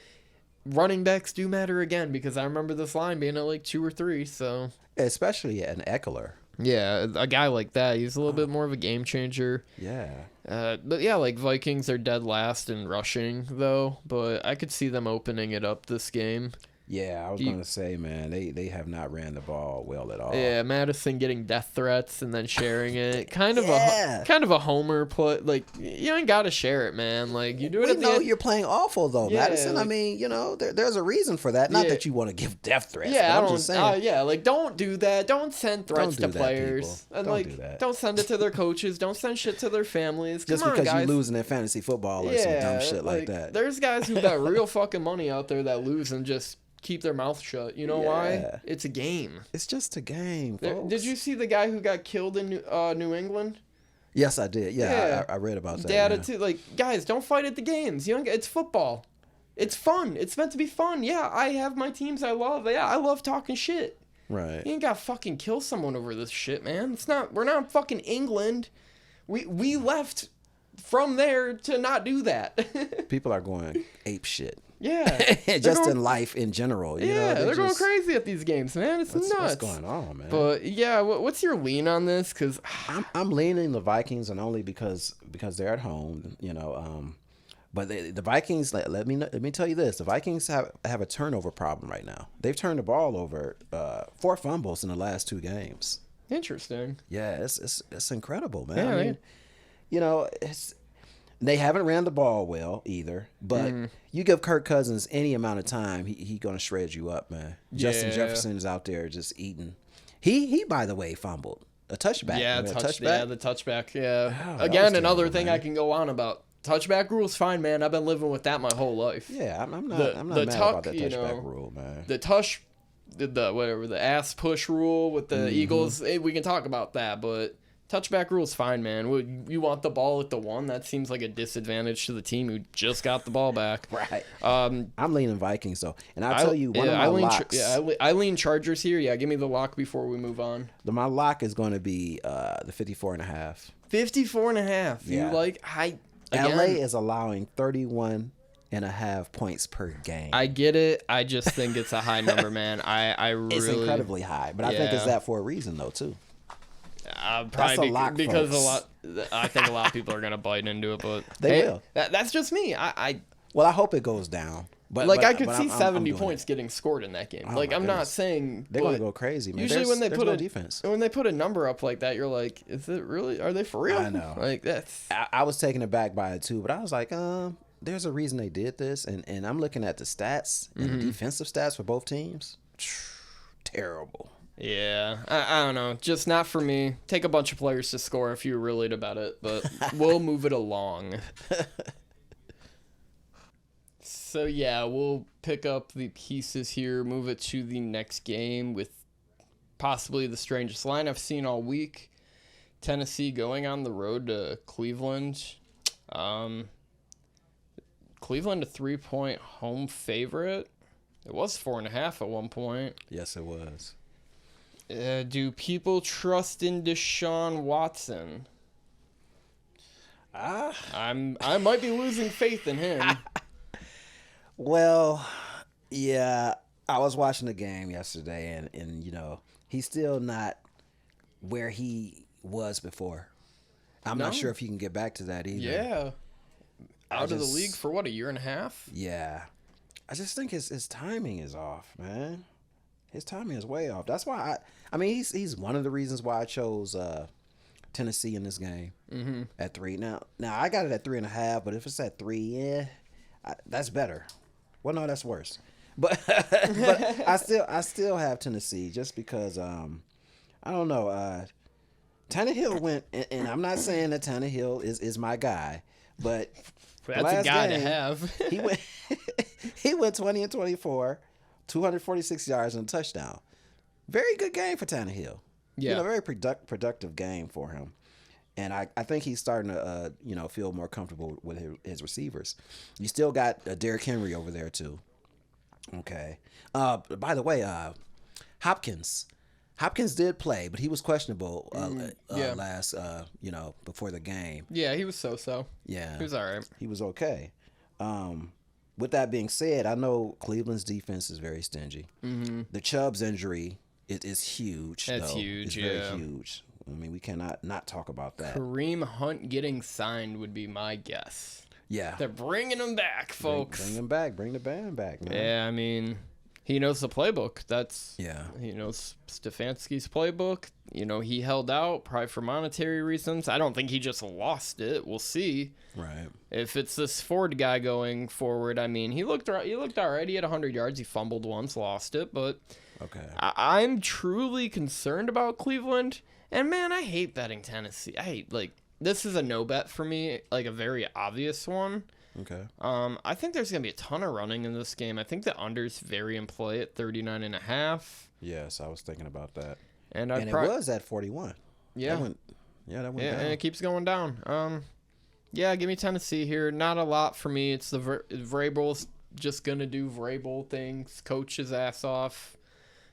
Running backs do matter again because I remember this line being at like 2 or 3. So especially an Eckler. Yeah, a guy like that, he's a little bit more of a game changer. Yeah. But yeah, like Vikings are dead last in rushing though, but I could see them opening it up this game. Yeah, I was going to say, man, they have not ran the ball well at all. Yeah, Madison getting death threats and then sharing it. Kind of a homer play. Like, you ain't got to share it, man. Like, you do it at the end. You're playing awful, though, yeah, Madison. like, I mean, there's a reason for that. Not that you want to give death threats. Yeah, I'm just saying. like, don't do that. Don't send threats to players. And, don't do that. Don't send it to their coaches. Don't send shit to their families. Just because you're losing in fantasy football or some dumb shit like that. There's guys who bet real fucking money out there that lose and just keep their mouth shut. You know why? It's a game. It's just a game, folks. Did you see the guy who got killed in New England? Yes, I did. Yeah. I read about that. Like, guys, don't fight at the games. It's football. It's fun. It's meant to be fun. Yeah, I have my teams I love. Yeah, I love talking shit. Right. You ain't gotta fucking kill someone over this shit, man. We're not fucking England. We left from there to not do that. People are going ape shit. Yeah. Just in life in general. You know, they're going crazy at these games, man. It's nuts. What's going on, man? But yeah, what's your lean on this? Because I'm leaning the Vikings, and only because they're at home, you know. But the Vikings, let me tell you this: the Vikings have a turnover problem right now. They've turned the ball over 4 fumbles in the last 2 games. Interesting. Yeah, it's incredible, man. Yeah, I mean, you know, they haven't ran the ball well either. But you give Kirk Cousins any amount of time, he gonna shred you up, man. Justin Jefferson is out there just eating. He by the way fumbled a touchback. Yeah, the touchback. Yeah. Oh, Again, another terrible, thing man. I can go on about. Touchback rule's fine, man. I've been living with that my whole life. Yeah, I'm not mad about that touchback rule, man. The ass push rule with the Eagles, we can talk about that, but touchback rule's fine, man. You want the ball at the 1? That seems like a disadvantage to the team who just got the ball back. Right. I'm leaning Vikings though, and I'll tell you one of my locks. I lean Chargers here. Yeah, give me the lock before we move on. My lock is going to be the 54.5. 54.5. Yeah. You like LA is allowing 31.5 points per game. I get it. I just think it's a high number, man. I really. It's incredibly high, but I think it's that for a reason though too. Probably a lock, because folks. I think a lot of people are gonna bite into it, but They will. That's just me. Well, I hope it goes down. But I could see I'm 70 doing points it. getting scored in that game. Oh, Like my I'm not goodness. saying They're going to go crazy, man. Usually when they there's put no a defense. when they put a number up like that, you're like, is it really? Are they for real? I know. Like that's. I was taken aback by it too, but I was like, there's a reason they did this, and I'm looking at the stats and the defensive stats for both teams. Terrible. Yeah, I don't know. Just not for me. Take a bunch of players to score if you're relied about it, but we'll move it along. So yeah, we'll pick up the pieces here, move it to the next game with possibly the strangest line I've seen all week. Tennessee going on the road to Cleveland. Cleveland a 3-point home favorite. It was 4.5 at one point. Yes, it was. Do people trust in Deshaun Watson? I might be losing faith in him. Well, yeah, I was watching the game yesterday, and you know, he's still not where he was before. I'm not sure if he can get back to that either. Yeah. Out of the league for what, a year and a half? Yeah. I just think his timing is off, man. His timing is way off. That's why I mean, he's one of the reasons why I chose Tennessee in this game at 3. Now I got it at 3.5, but if it's at 3, yeah, that's better. Well, no, that's worse. But I still have Tennessee just because I don't know. Tannehill went, and I'm not saying that Tannehill is my guy, but that's a guy to have. he went 20-24, 246 yards and a touchdown. Very good game for Tannehill. Yeah, you know, very productive game for him. And I think he's starting to feel more comfortable with his receivers. You still got Derrick Henry over there too. Okay. By the way, Hopkins did play, but he was questionable last before the game. Yeah, he was so. Yeah, he was all right. He was okay. With that being said, I know Cleveland's defense is very stingy. The Chubb's injury is huge. That's huge. It's very huge. I mean, we cannot not talk about that. Kareem Hunt getting signed would be my guess. Yeah. They're bringing him back, folks. Bring him back. Bring the band back, man. Yeah, I mean, he knows the playbook. He knows Stefanski's playbook. You know, he held out probably for monetary reasons. I don't think he just lost it. We'll see. Right. If it's this Ford guy going forward, I mean, he looked all right. He had 100 yards. He fumbled once, lost it. But okay. I'm truly concerned about Cleveland. And, man, I hate betting Tennessee. This is a no bet for me, like a very obvious one. Okay. I think there's going to be a ton of running in this game. I think the under's very in play at 39.5. Yes, I was thinking about that. And it was at 41. Yeah. That went down. And it keeps going down. Yeah, give me Tennessee here. Not a lot for me. It's the Vrabel's just going to do Vrabel things, coach his ass off,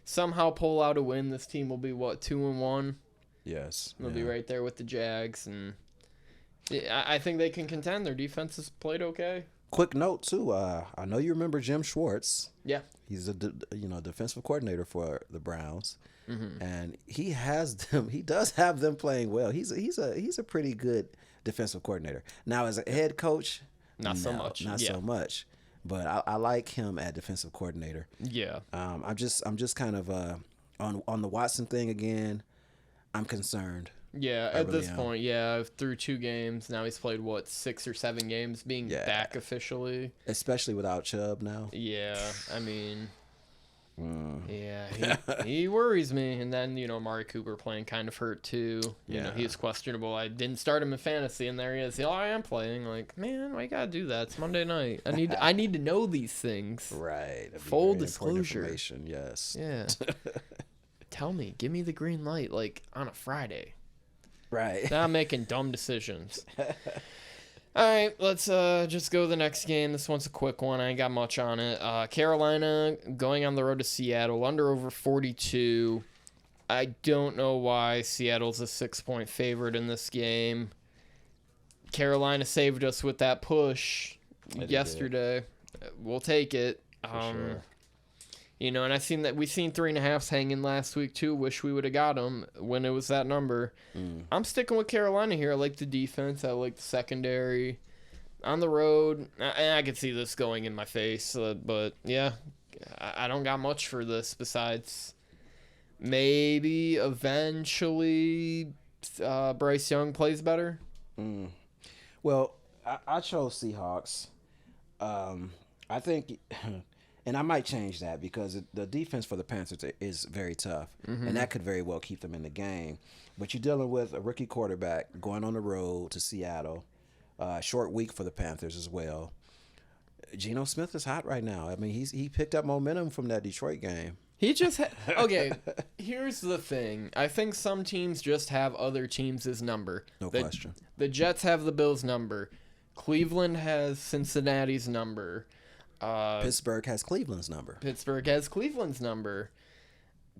somehow pull out a win. This team will be, 2-1? Yes. They'll be right there with the Jags. And I think they can contend. Their defense has played okay. Quick note, too. I know you remember Jim Schwartz. Yeah. He's a defensive coordinator for the Browns. And he does have them playing well. He's a pretty good defensive coordinator. Now, as a head coach, Not so much. so much. But I like him at defensive coordinator. Yeah. I'm just kind of on the Watson thing again. I'm concerned. Yeah, at this point, through 2 games. Now he's played, 6 or 7 games being back officially. Especially without Chubb now. Yeah, I mean, he worries me. And then, Amari Cooper playing kind of hurt too. You know, he's questionable. I didn't start him in fantasy, and there he is. I am playing. Like, man, why you gotta do that? It's Monday night. I need to know these things. Right. Full disclosure. Yes. Yeah. Tell me. Give me the green light, like, on a Friday. Right. Now I'm making dumb decisions. All right, let's just go to the next game. This one's a quick one. I ain't got much on it. Carolina going on the road to Seattle, over 42. I don't know why Seattle's a 6-point favorite in this game. Carolina saved us with that push yesterday. We'll take it. Sure. And we've seen 3.5s hanging last week too. Wish we would have got them when it was that number. I'm sticking with Carolina here. I like the defense. I like the secondary. On the road, I could see this going in my face. But yeah, I don't got much for this besides maybe eventually Bryce Young plays better. Well, I chose Seahawks. I think. And I might change that because the defense for the Panthers is very tough, and that could very well keep them in the game. But you're dealing with a rookie quarterback going on the road to Seattle, short week for the Panthers as well. Geno Smith is hot right now. I mean, he picked up momentum from that Detroit game. He just okay. Here's the thing. I think some teams just have other teams' number. No question. The Jets have the Bills' number. Cleveland has Cincinnati's number. Pittsburgh has Cleveland's number.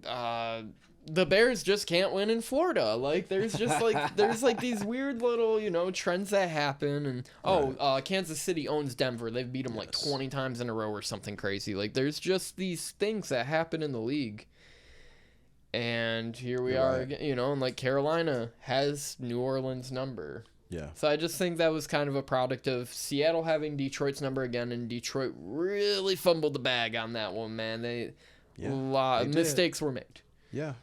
The Bears just can't win in Florida. Like there's these weird little trends that happen. And Kansas City owns Denver. They've beat them like 20 times in a row or something crazy. Like there's just these things that happen in the league. And here we are, and like Carolina has New Orleans' number. Yeah. So I just think that was kind of a product of Seattle having Detroit's number again, and Detroit really fumbled the bag on that one, man. A lot of mistakes were made. Yeah.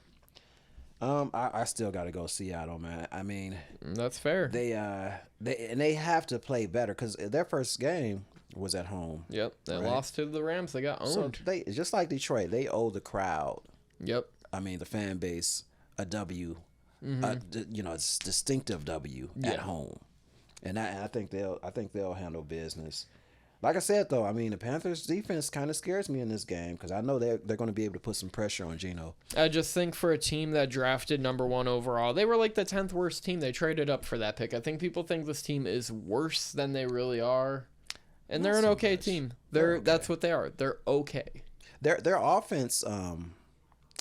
I still got to go Seattle, man. I mean, that's fair. They have to play better because their first game was at home. Yep. They lost to the Rams. They got owned. So they just like Detroit. They owe the crowd. Yep. I mean, the fan base a W. It's distinctive W at home, and I think they'll handle business. Like I said, though, I mean the Panthers' defense kind of scares me in this game because I know they're going to be able to put some pressure on Geno. I just think for a team that drafted number 1 overall, they were like the 10th worst team. They traded up for that pick. I think people think this team is worse than they really are, and they're an okay team. That's what they are. They're okay. Their offense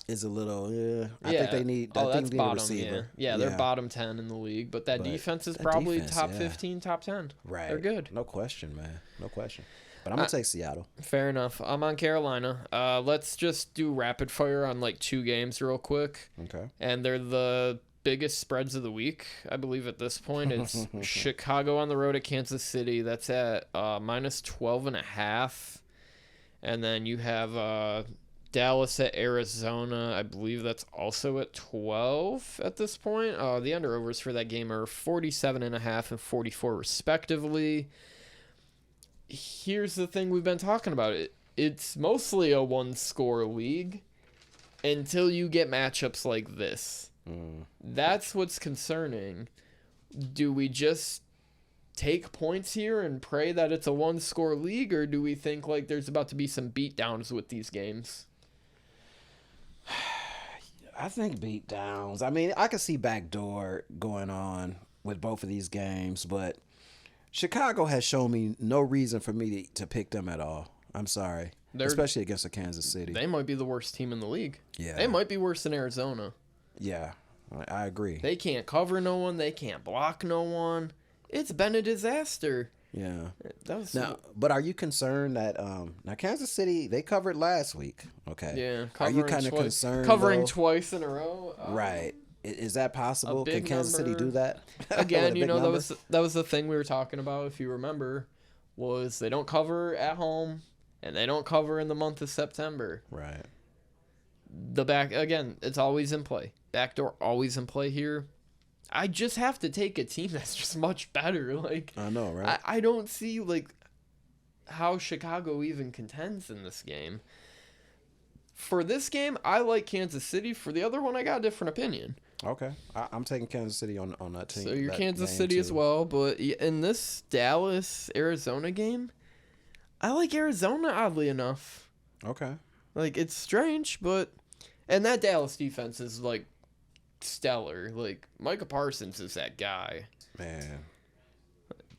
is a little, I think they need. I think they need a receiver. Yeah, they're bottom 10 in the league, but defense is probably top 15, top 10. Right, they're good. No question, man. No question. But I'm gonna take Seattle. Fair enough. I'm on Carolina. Let's just do rapid fire on like 2 games real quick. Okay. And they're the biggest spreads of the week, I believe at this point. It's Chicago on the road at Kansas City. That's at minus 12.5. And then you have Dallas at Arizona. I believe that's also at 12 at this point. The under-overs for that game are 47.5 and 44 respectively. Here's the thing we've been talking about. It's mostly a one-score league until you get matchups like this. That's what's concerning. Do we just take points here and pray that it's a one-score league, or do we think like there's about to be some beatdowns with these games? I think beatdowns. I mean, I could see backdoor going on with both of these games, but Chicago has shown me no reason for me to pick them at all. I'm sorry. They're- Especially against the Kansas City. They might be the worst team in the league. Yeah. They might be worse than Arizona. Yeah, I agree. They can't cover no one. They can't block no one. It's been a disaster. Yeah. That was Now, but are you concerned that now Kansas City, they covered last week? Okay. yeah. Are you kind of concerned? Covering though? twice in a row? Right. Is that possible? Can big Kansas City number. do that? Again, With a big that number? was the thing we were talking about. If you remember, was they don't cover at home and they don't cover in the month of September. Right. The back again, it's always in play. Backdoor always in play here. I just have to take a team that's just much better. Like I know, right? I don't see like how Chicago even contends in this game. For this game, I like Kansas City. For the other one, I got a different opinion. Okay. I'm taking Kansas City on that team. So you're that Kansas game, City as too. well. But in this Dallas-Arizona game, I like Arizona, oddly enough. Okay. Like, it's strange, but... And that Dallas defense is, like, stellar. Like, Micah Parsons is that guy. Man.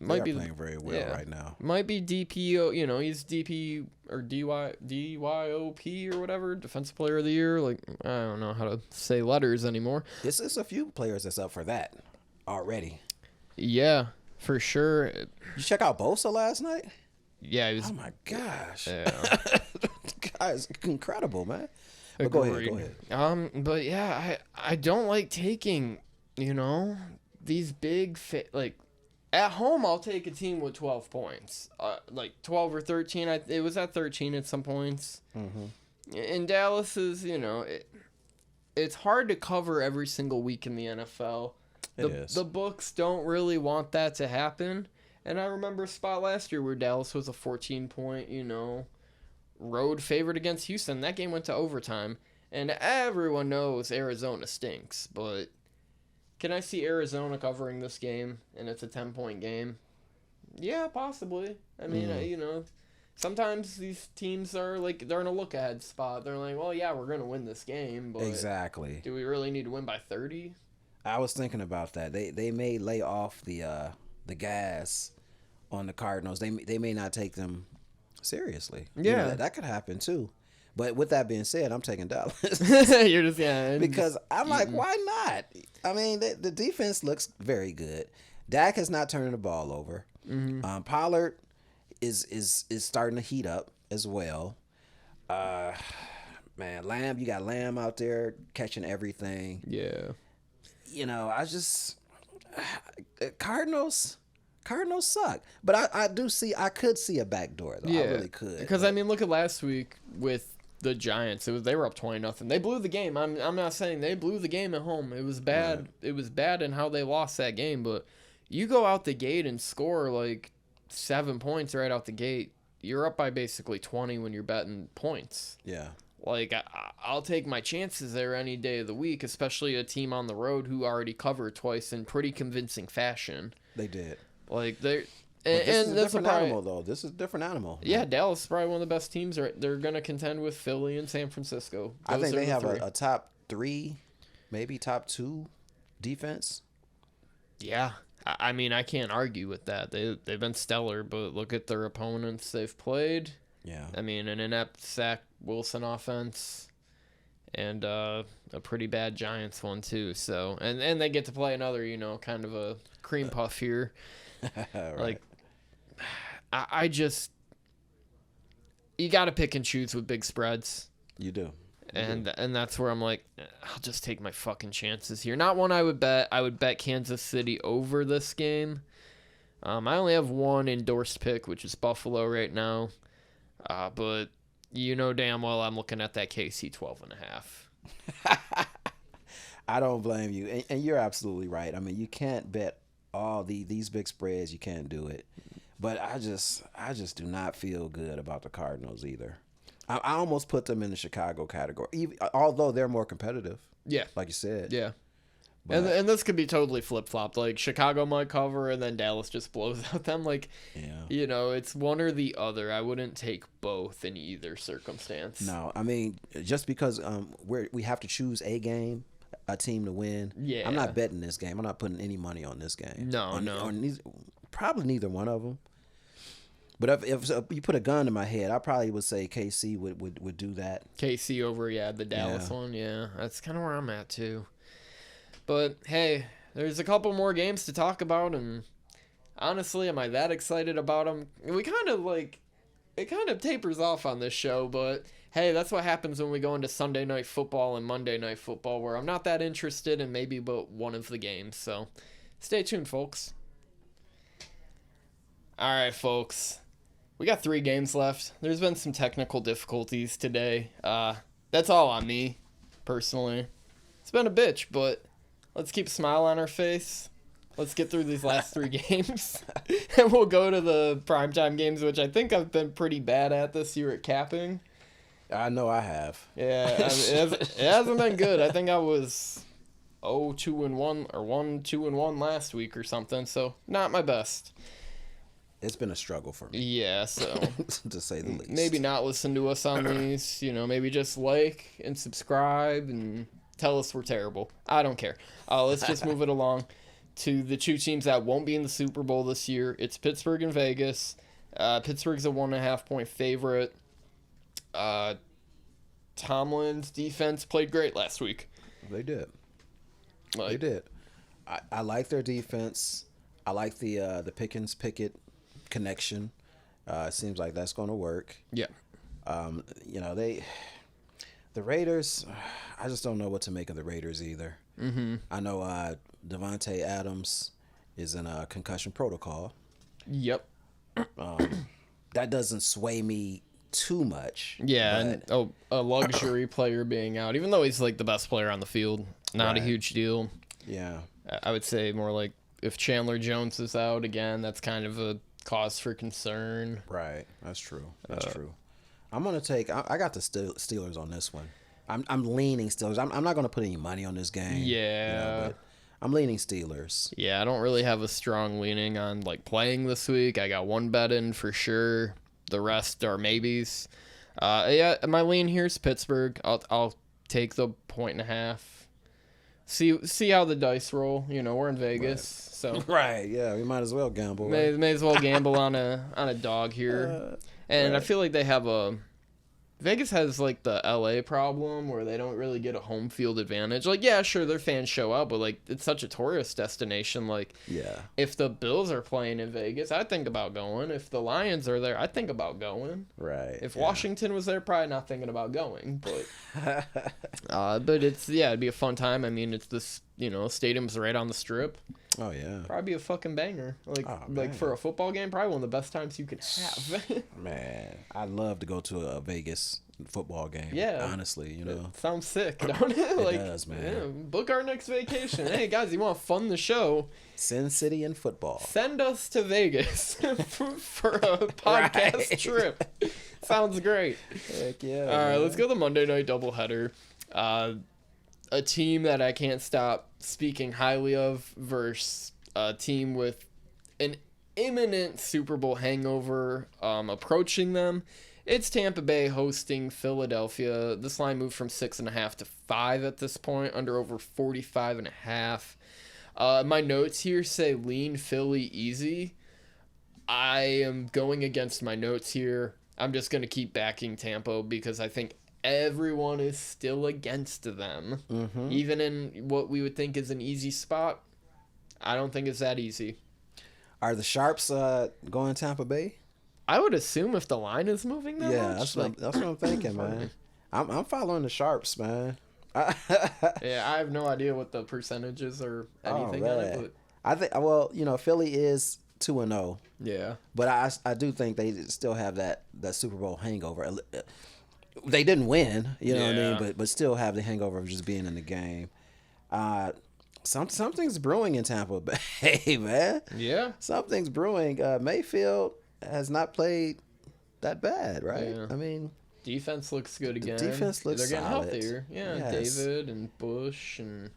Might They be are playing very well right now. Might be DPO, he's DP or DYOP or whatever, Defensive Player of the Year. Like, I don't know how to say letters anymore. This is a few players that's up for that already. Yeah, for sure. You check out Bosa last night? Yeah, he was... Oh my gosh. Yeah. Guy's incredible, man. But go ahead. But yeah, I don't like taking, these big at home I'll take a team with 12 points. Like 12 or 13. It was at 13 at some points. Mm-hmm. In Dallas is, it's hard to cover every single week in the NFL. It is. The books don't really want that to happen. And I remember a spot last year where Dallas was a 14-point, road favorite against Houston. That game went to overtime. And everyone knows Arizona stinks. But can I see Arizona covering this game and it's a 10-point game? Yeah, possibly. I mean, sometimes these teams are like, they're in a look-ahead spot. They're like, well, yeah, we're going to win this game. But exactly. do we really need to win by 30? I was thinking about that. They may lay off the gas on the Cardinals. They may not take them seriously. Yeah. That could happen too. But with that being said, I'm taking Dallas. You're just, because I'm like, why not? I mean, the defense looks very good. Dak is not turning the ball over. Mm-hmm. Pollard is starting to heat up as well. Man, Lamb, you got Lamb out there catching everything. Yeah. I just Cardinals suck. But I could see a backdoor though. Yeah, I really could. Because look at last week with the Giants. They were up 20-0. They blew the game. I'm not saying they blew the game at home. It was bad. Right. It was bad in how they lost that game. But you go out the gate and score like 7 points right out the gate. You're up by basically 20 when you're betting points. Yeah. Like I'll take my chances there any day of the week, especially a team on the road who already covered twice in pretty convincing fashion. They did. Like they. This is a different animal, though. This is a different animal. Yeah, Dallas is probably one of the best teams. They're going to contend with Philly and San Francisco. I think they have a top 3, maybe top 2 defense. Yeah. I mean, I can't argue with that. They've been stellar, but look at their opponents they've played. Yeah. I mean, an inept Zach Wilson offense and a pretty bad Giants one, too. So, and they get to play another, kind of a cream puff here. Right. Like, I just, you got to pick and choose with big spreads. You do. And that's where I'm like, I'll just take my fucking chances here. Not one I would bet. I would bet Kansas City over this game. I only have one endorsed pick, which is Buffalo right now. But damn well I'm looking at that KC 12.5. I don't blame you. And you're absolutely right. I mean, you can't bet all these big spreads. You can't do it. But I just do not feel good about the Cardinals either. I almost put them in the Chicago category, although they're more competitive. Yeah. Like you said. Yeah. But, and this could be totally flip-flopped. Like, Chicago might cover, and then Dallas just blows out them. Like, it's one or the other. I wouldn't take both in either circumstance. No, I mean, just because we have to choose a team to win. Yeah. I'm not betting this game. I'm not putting any money on this game. No. Probably neither one of them. But if you put a gun to my head, I probably would say KC would do that. KC over, the Dallas one. Yeah, that's kind of where I'm at, too. But, hey, there's a couple more games to talk about, and honestly, am I that excited about them? We kind of, it kind of tapers off on this show, but, hey, that's what happens when we go into Sunday Night Football and Monday Night Football, where I'm not that interested in maybe but one of the games, so stay tuned, folks. All right, folks. We got 3 games left. There's been some technical difficulties today. That's all on me, personally. It's been a bitch, but let's keep a smile on our face. Let's get through these last 3 games. And we'll go to the primetime games, which I think I've been pretty bad at this year at capping. I know I have. Yeah, it hasn't been good. I think I was 2-1 or 1-2-1 last week or something, so not my best. It's been a struggle for me. Yeah, so to say the least. maybe not listen to us on these, maybe just like and subscribe and tell us we're terrible. I don't care. Let's just move it along to the 2 teams that won't be in the Super Bowl this year. It's Pittsburgh and Vegas. Pittsburgh's a 1.5-point favorite. Tomlin's defense played great last week. They did. They did. I like their defense. I like the Pickens-Pickett connection. It seems like that's going to work. Yeah. The Raiders, I just don't know what to make of the Raiders either. Mm-hmm. I know Devontae Adams is in a concussion protocol. Yep. That doesn't sway me too much. Yeah, and a luxury player being out, even though he's the best player on the field, not a huge deal. Yeah. I would say more like if Chandler Jones is out again, that's kind of a cause for concern. Right. That's true. That's true. I'm going to take... I got the Steelers on this one. I'm leaning Steelers. I'm not going to put any money on this game. Yeah. But I'm leaning Steelers. Yeah, I don't really have a strong leaning on playing this week. I got one bet in for sure. The rest are maybes. My lean here is Pittsburgh. I'll take the 1.5. See how the dice roll. We're in Vegas, so right. Yeah, we might as well gamble. May as well gamble on a dog here. And I feel like they have Vegas has the LA problem where they don't really get a home field advantage. Yeah, sure, their fans show up, but it's such a tourist destination. Yeah. If the Bills are playing in Vegas, I'd think about going. If the Lions are there, I'd think about going. Right. If Washington was there, probably not thinking about going. But but it'd be a fun time. I mean, it's this stadium's right on the Strip. Oh yeah. Probably be a fucking banger. For a football game, probably one of the best times you can have. Man, I'd love to go to a Vegas football game. Yeah. Honestly, It sounds sick, don't it? It does, man. Yeah, book our next vacation. Hey guys, you want to fund the show? Sin City and football. Send us to Vegas for a podcast trip. Sounds great. Heck yeah. All right, let's go to the Monday night doubleheader. A team that I can't stop speaking highly of versus a team with an imminent Super Bowl hangover approaching them. It's Tampa Bay hosting Philadelphia. This line moved from 6.5 to 5 at this point, under over 45.5. My notes here say lean Philly easy. I am going against my notes here. I'm just going to keep backing Tampa because I think everyone is still against them. Mm-hmm. Even in what we would think is an easy spot, I don't think it's that easy. Are the Sharps going Tampa Bay? I would assume if the line is moving that much. That's what I'm thinking, man. I'm following the Sharps, man. Yeah, I have no idea what the percentages or anything on it. But I think, Philly is 2-0. Yeah. But I do think they still have that Super Bowl hangover. They didn't win, what I mean? But still have the hangover of just being in the game. Something's brewing in Tampa Bay, man. Yeah. Something's brewing. Mayfield has not played that bad, right? Yeah. I mean, defense looks good again. Defense looks They're getting solid. Healthier. Yeah, Yes. David and Bush and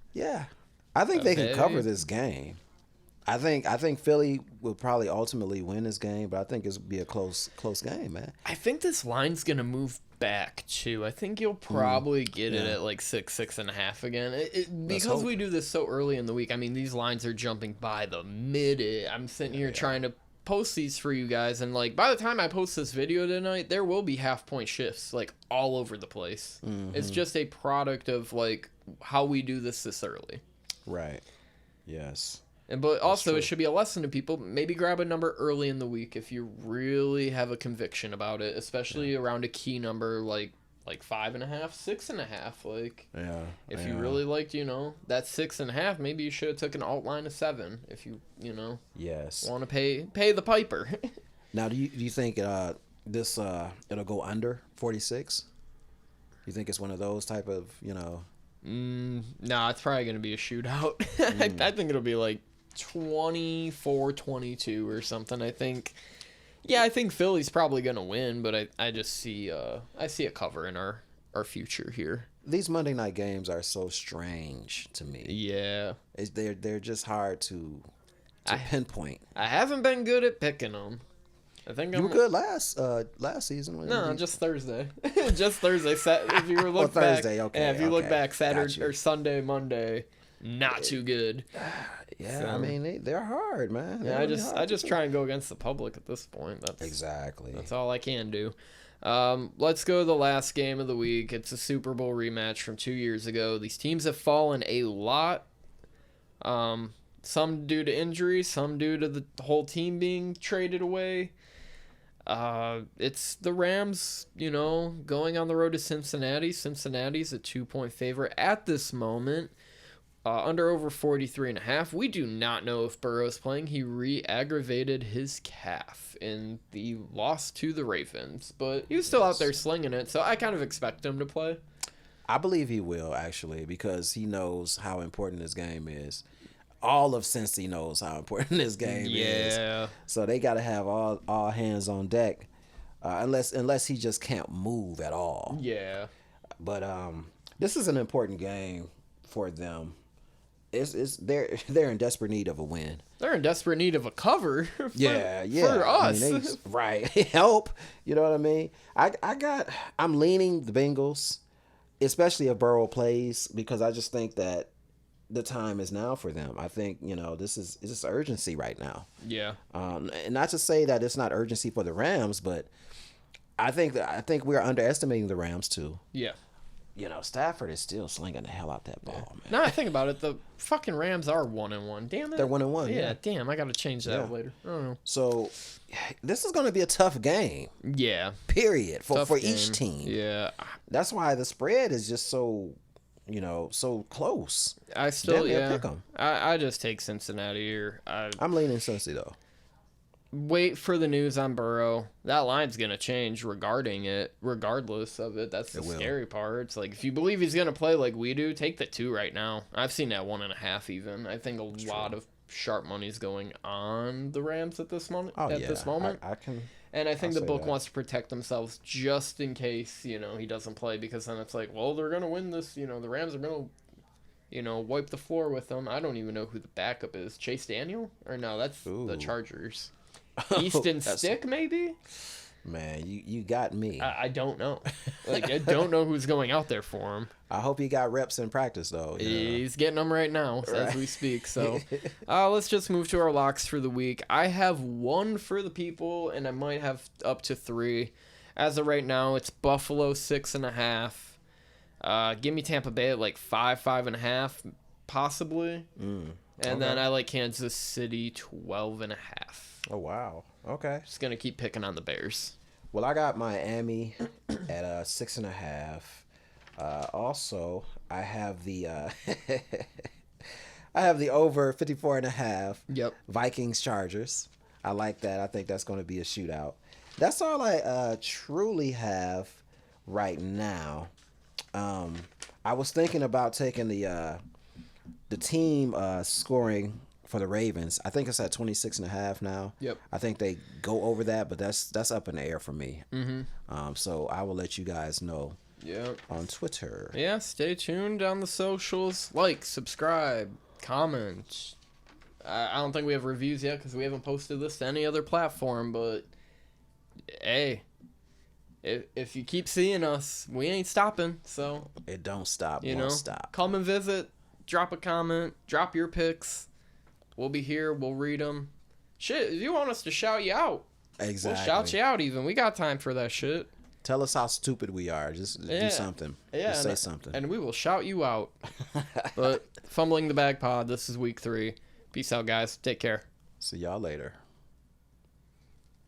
I think they can Bay. cover this game. I think Philly will probably ultimately win this game, but I think it'll be a close game, man. I think this line's gonna move back too. I think you'll probably get it at 6.5 again. Because hope. we do this so early in the week. I mean, these lines are jumping by the minute. I'm sitting here trying to post these for you guys, and like by the time I post this video tonight, there will be half-point shifts like all over the place. It's just a product of like how we do this early. Right. Yes. But also, it should be a lesson to people. Maybe grab a number early in the week if you really have a conviction about it, especially around a key number like 5.5, 6.5. Like, if you really liked, that 6.5, maybe you should have took an alt line of 7 if you, yes, want to pay the piper. Now, do you think this it'll go under 46? You think it's one of those type of Nah, it's probably gonna be a shootout. I think it'll be like 24-22 or something. I think Philly's probably gonna win, but I just see I see a cover in our future here. These Monday night games are so strange to me. Yeah, they're just hard to pinpoint. I haven't been good at picking them. I think you were good last season. No, just Thursday. Just Thursday. If you were look back, Thursday, okay. Yeah, if you look back Saturday or Sunday, Monday, not too good. Yeah, so, I mean they're hard, man. Yeah, I just try and go against the public at this point. That's all I can do. Let's go to the last game of the week. It's a Super Bowl rematch from 2 years ago. These teams have fallen a lot. Some due to injury, some due to the whole team being traded away. It's the Rams, going on the road to Cincinnati. Cincinnati's a 2-point favorite at this moment. Under over 43.5. We do not know if Burrow's playing. He re-aggravated his calf in the loss to the Ravens, but he was still out there slinging it, so I kind of expect him to play. I believe he will, actually, because he knows how important this game is. All of Cincy knows how important this game is. So they got to have all hands on deck, unless he just can't move at all. Yeah. But this is an important game for them. They're in desperate need of a win. They're in desperate need of a cover. For us. I mean, right. Help. You know what I mean? I'm leaning the Bengals, especially if Burrow plays, because I just think that the time is now for them. I think, this is urgency right now. Yeah. And not to say that it's not urgency for the Rams, but I think we're underestimating the Rams too. Yeah. Stafford is still slinging the hell out that ball, man. Now I think about it, the fucking Rams are 1-1. Damn it. They're 1-1. Yeah, damn, I got to change that later. I don't know. So, this is going to be a tough game. Yeah. Period. For game. Each team. Yeah. That's why the spread is just so close. I still, pick 'em. I just take Cincinnati here. I'm leaning Cincy, though. Wait for the news on Burrow. That line's going to change regardless of it. That's the scary part. It's like, if you believe he's going to play like we do, take the 2 right now. I've seen that 1.5 even. I think a lot of sharp money's going on the Rams at this moment. This moment. I can. And I think the book wants to protect themselves just in case, he doesn't play, because then it's like, well, they're going to win this. The Rams are going to, wipe the floor with them. I don't even know who the backup is. Chase Daniel? Or no, that's the Chargers. Easton Stick, maybe? Man, you got me. I don't know. I don't know who's going out there for him. I hope he got reps in practice, though. He's getting them right now as we speak. So let's just move to our locks for the week. I have 1 for the people, and I might have up to 3. As of right now, it's Buffalo 6.5. Give me Tampa Bay at like 5.5, possibly. And then I like Kansas City 12.5. Oh, wow. Okay. Just going to keep picking on the Bears. Well, I got Miami at 6.5. Also, I have the over 54.5. Yep. Vikings Chargers. I like that. I think that's going to be a shootout. That's all I truly have right now. I was thinking about taking the team scoring for the Ravens. I think it's at 26.5 now. Yep. I think they go over that, but that's up in the air for me. So I will let you guys know. On Twitter. Yeah, stay tuned on the socials. Like, subscribe, comment. I don't think we have reviews yet because we haven't posted this to any other platform, but hey, if you keep seeing us, we ain't stopping. So it don't stop. Won't stop. Come and visit. Drop a comment. Drop your picks. We'll be here. We'll read them. Shit, if you want us to shout you out, Exactly. we'll shout you out even. We got time for that shit. Tell us how stupid we are. Just do something. Yeah, Just say something. And we will shout you out. But Fumbling the Bag Pod, this is week 3. Peace out, guys. Take care. See y'all later.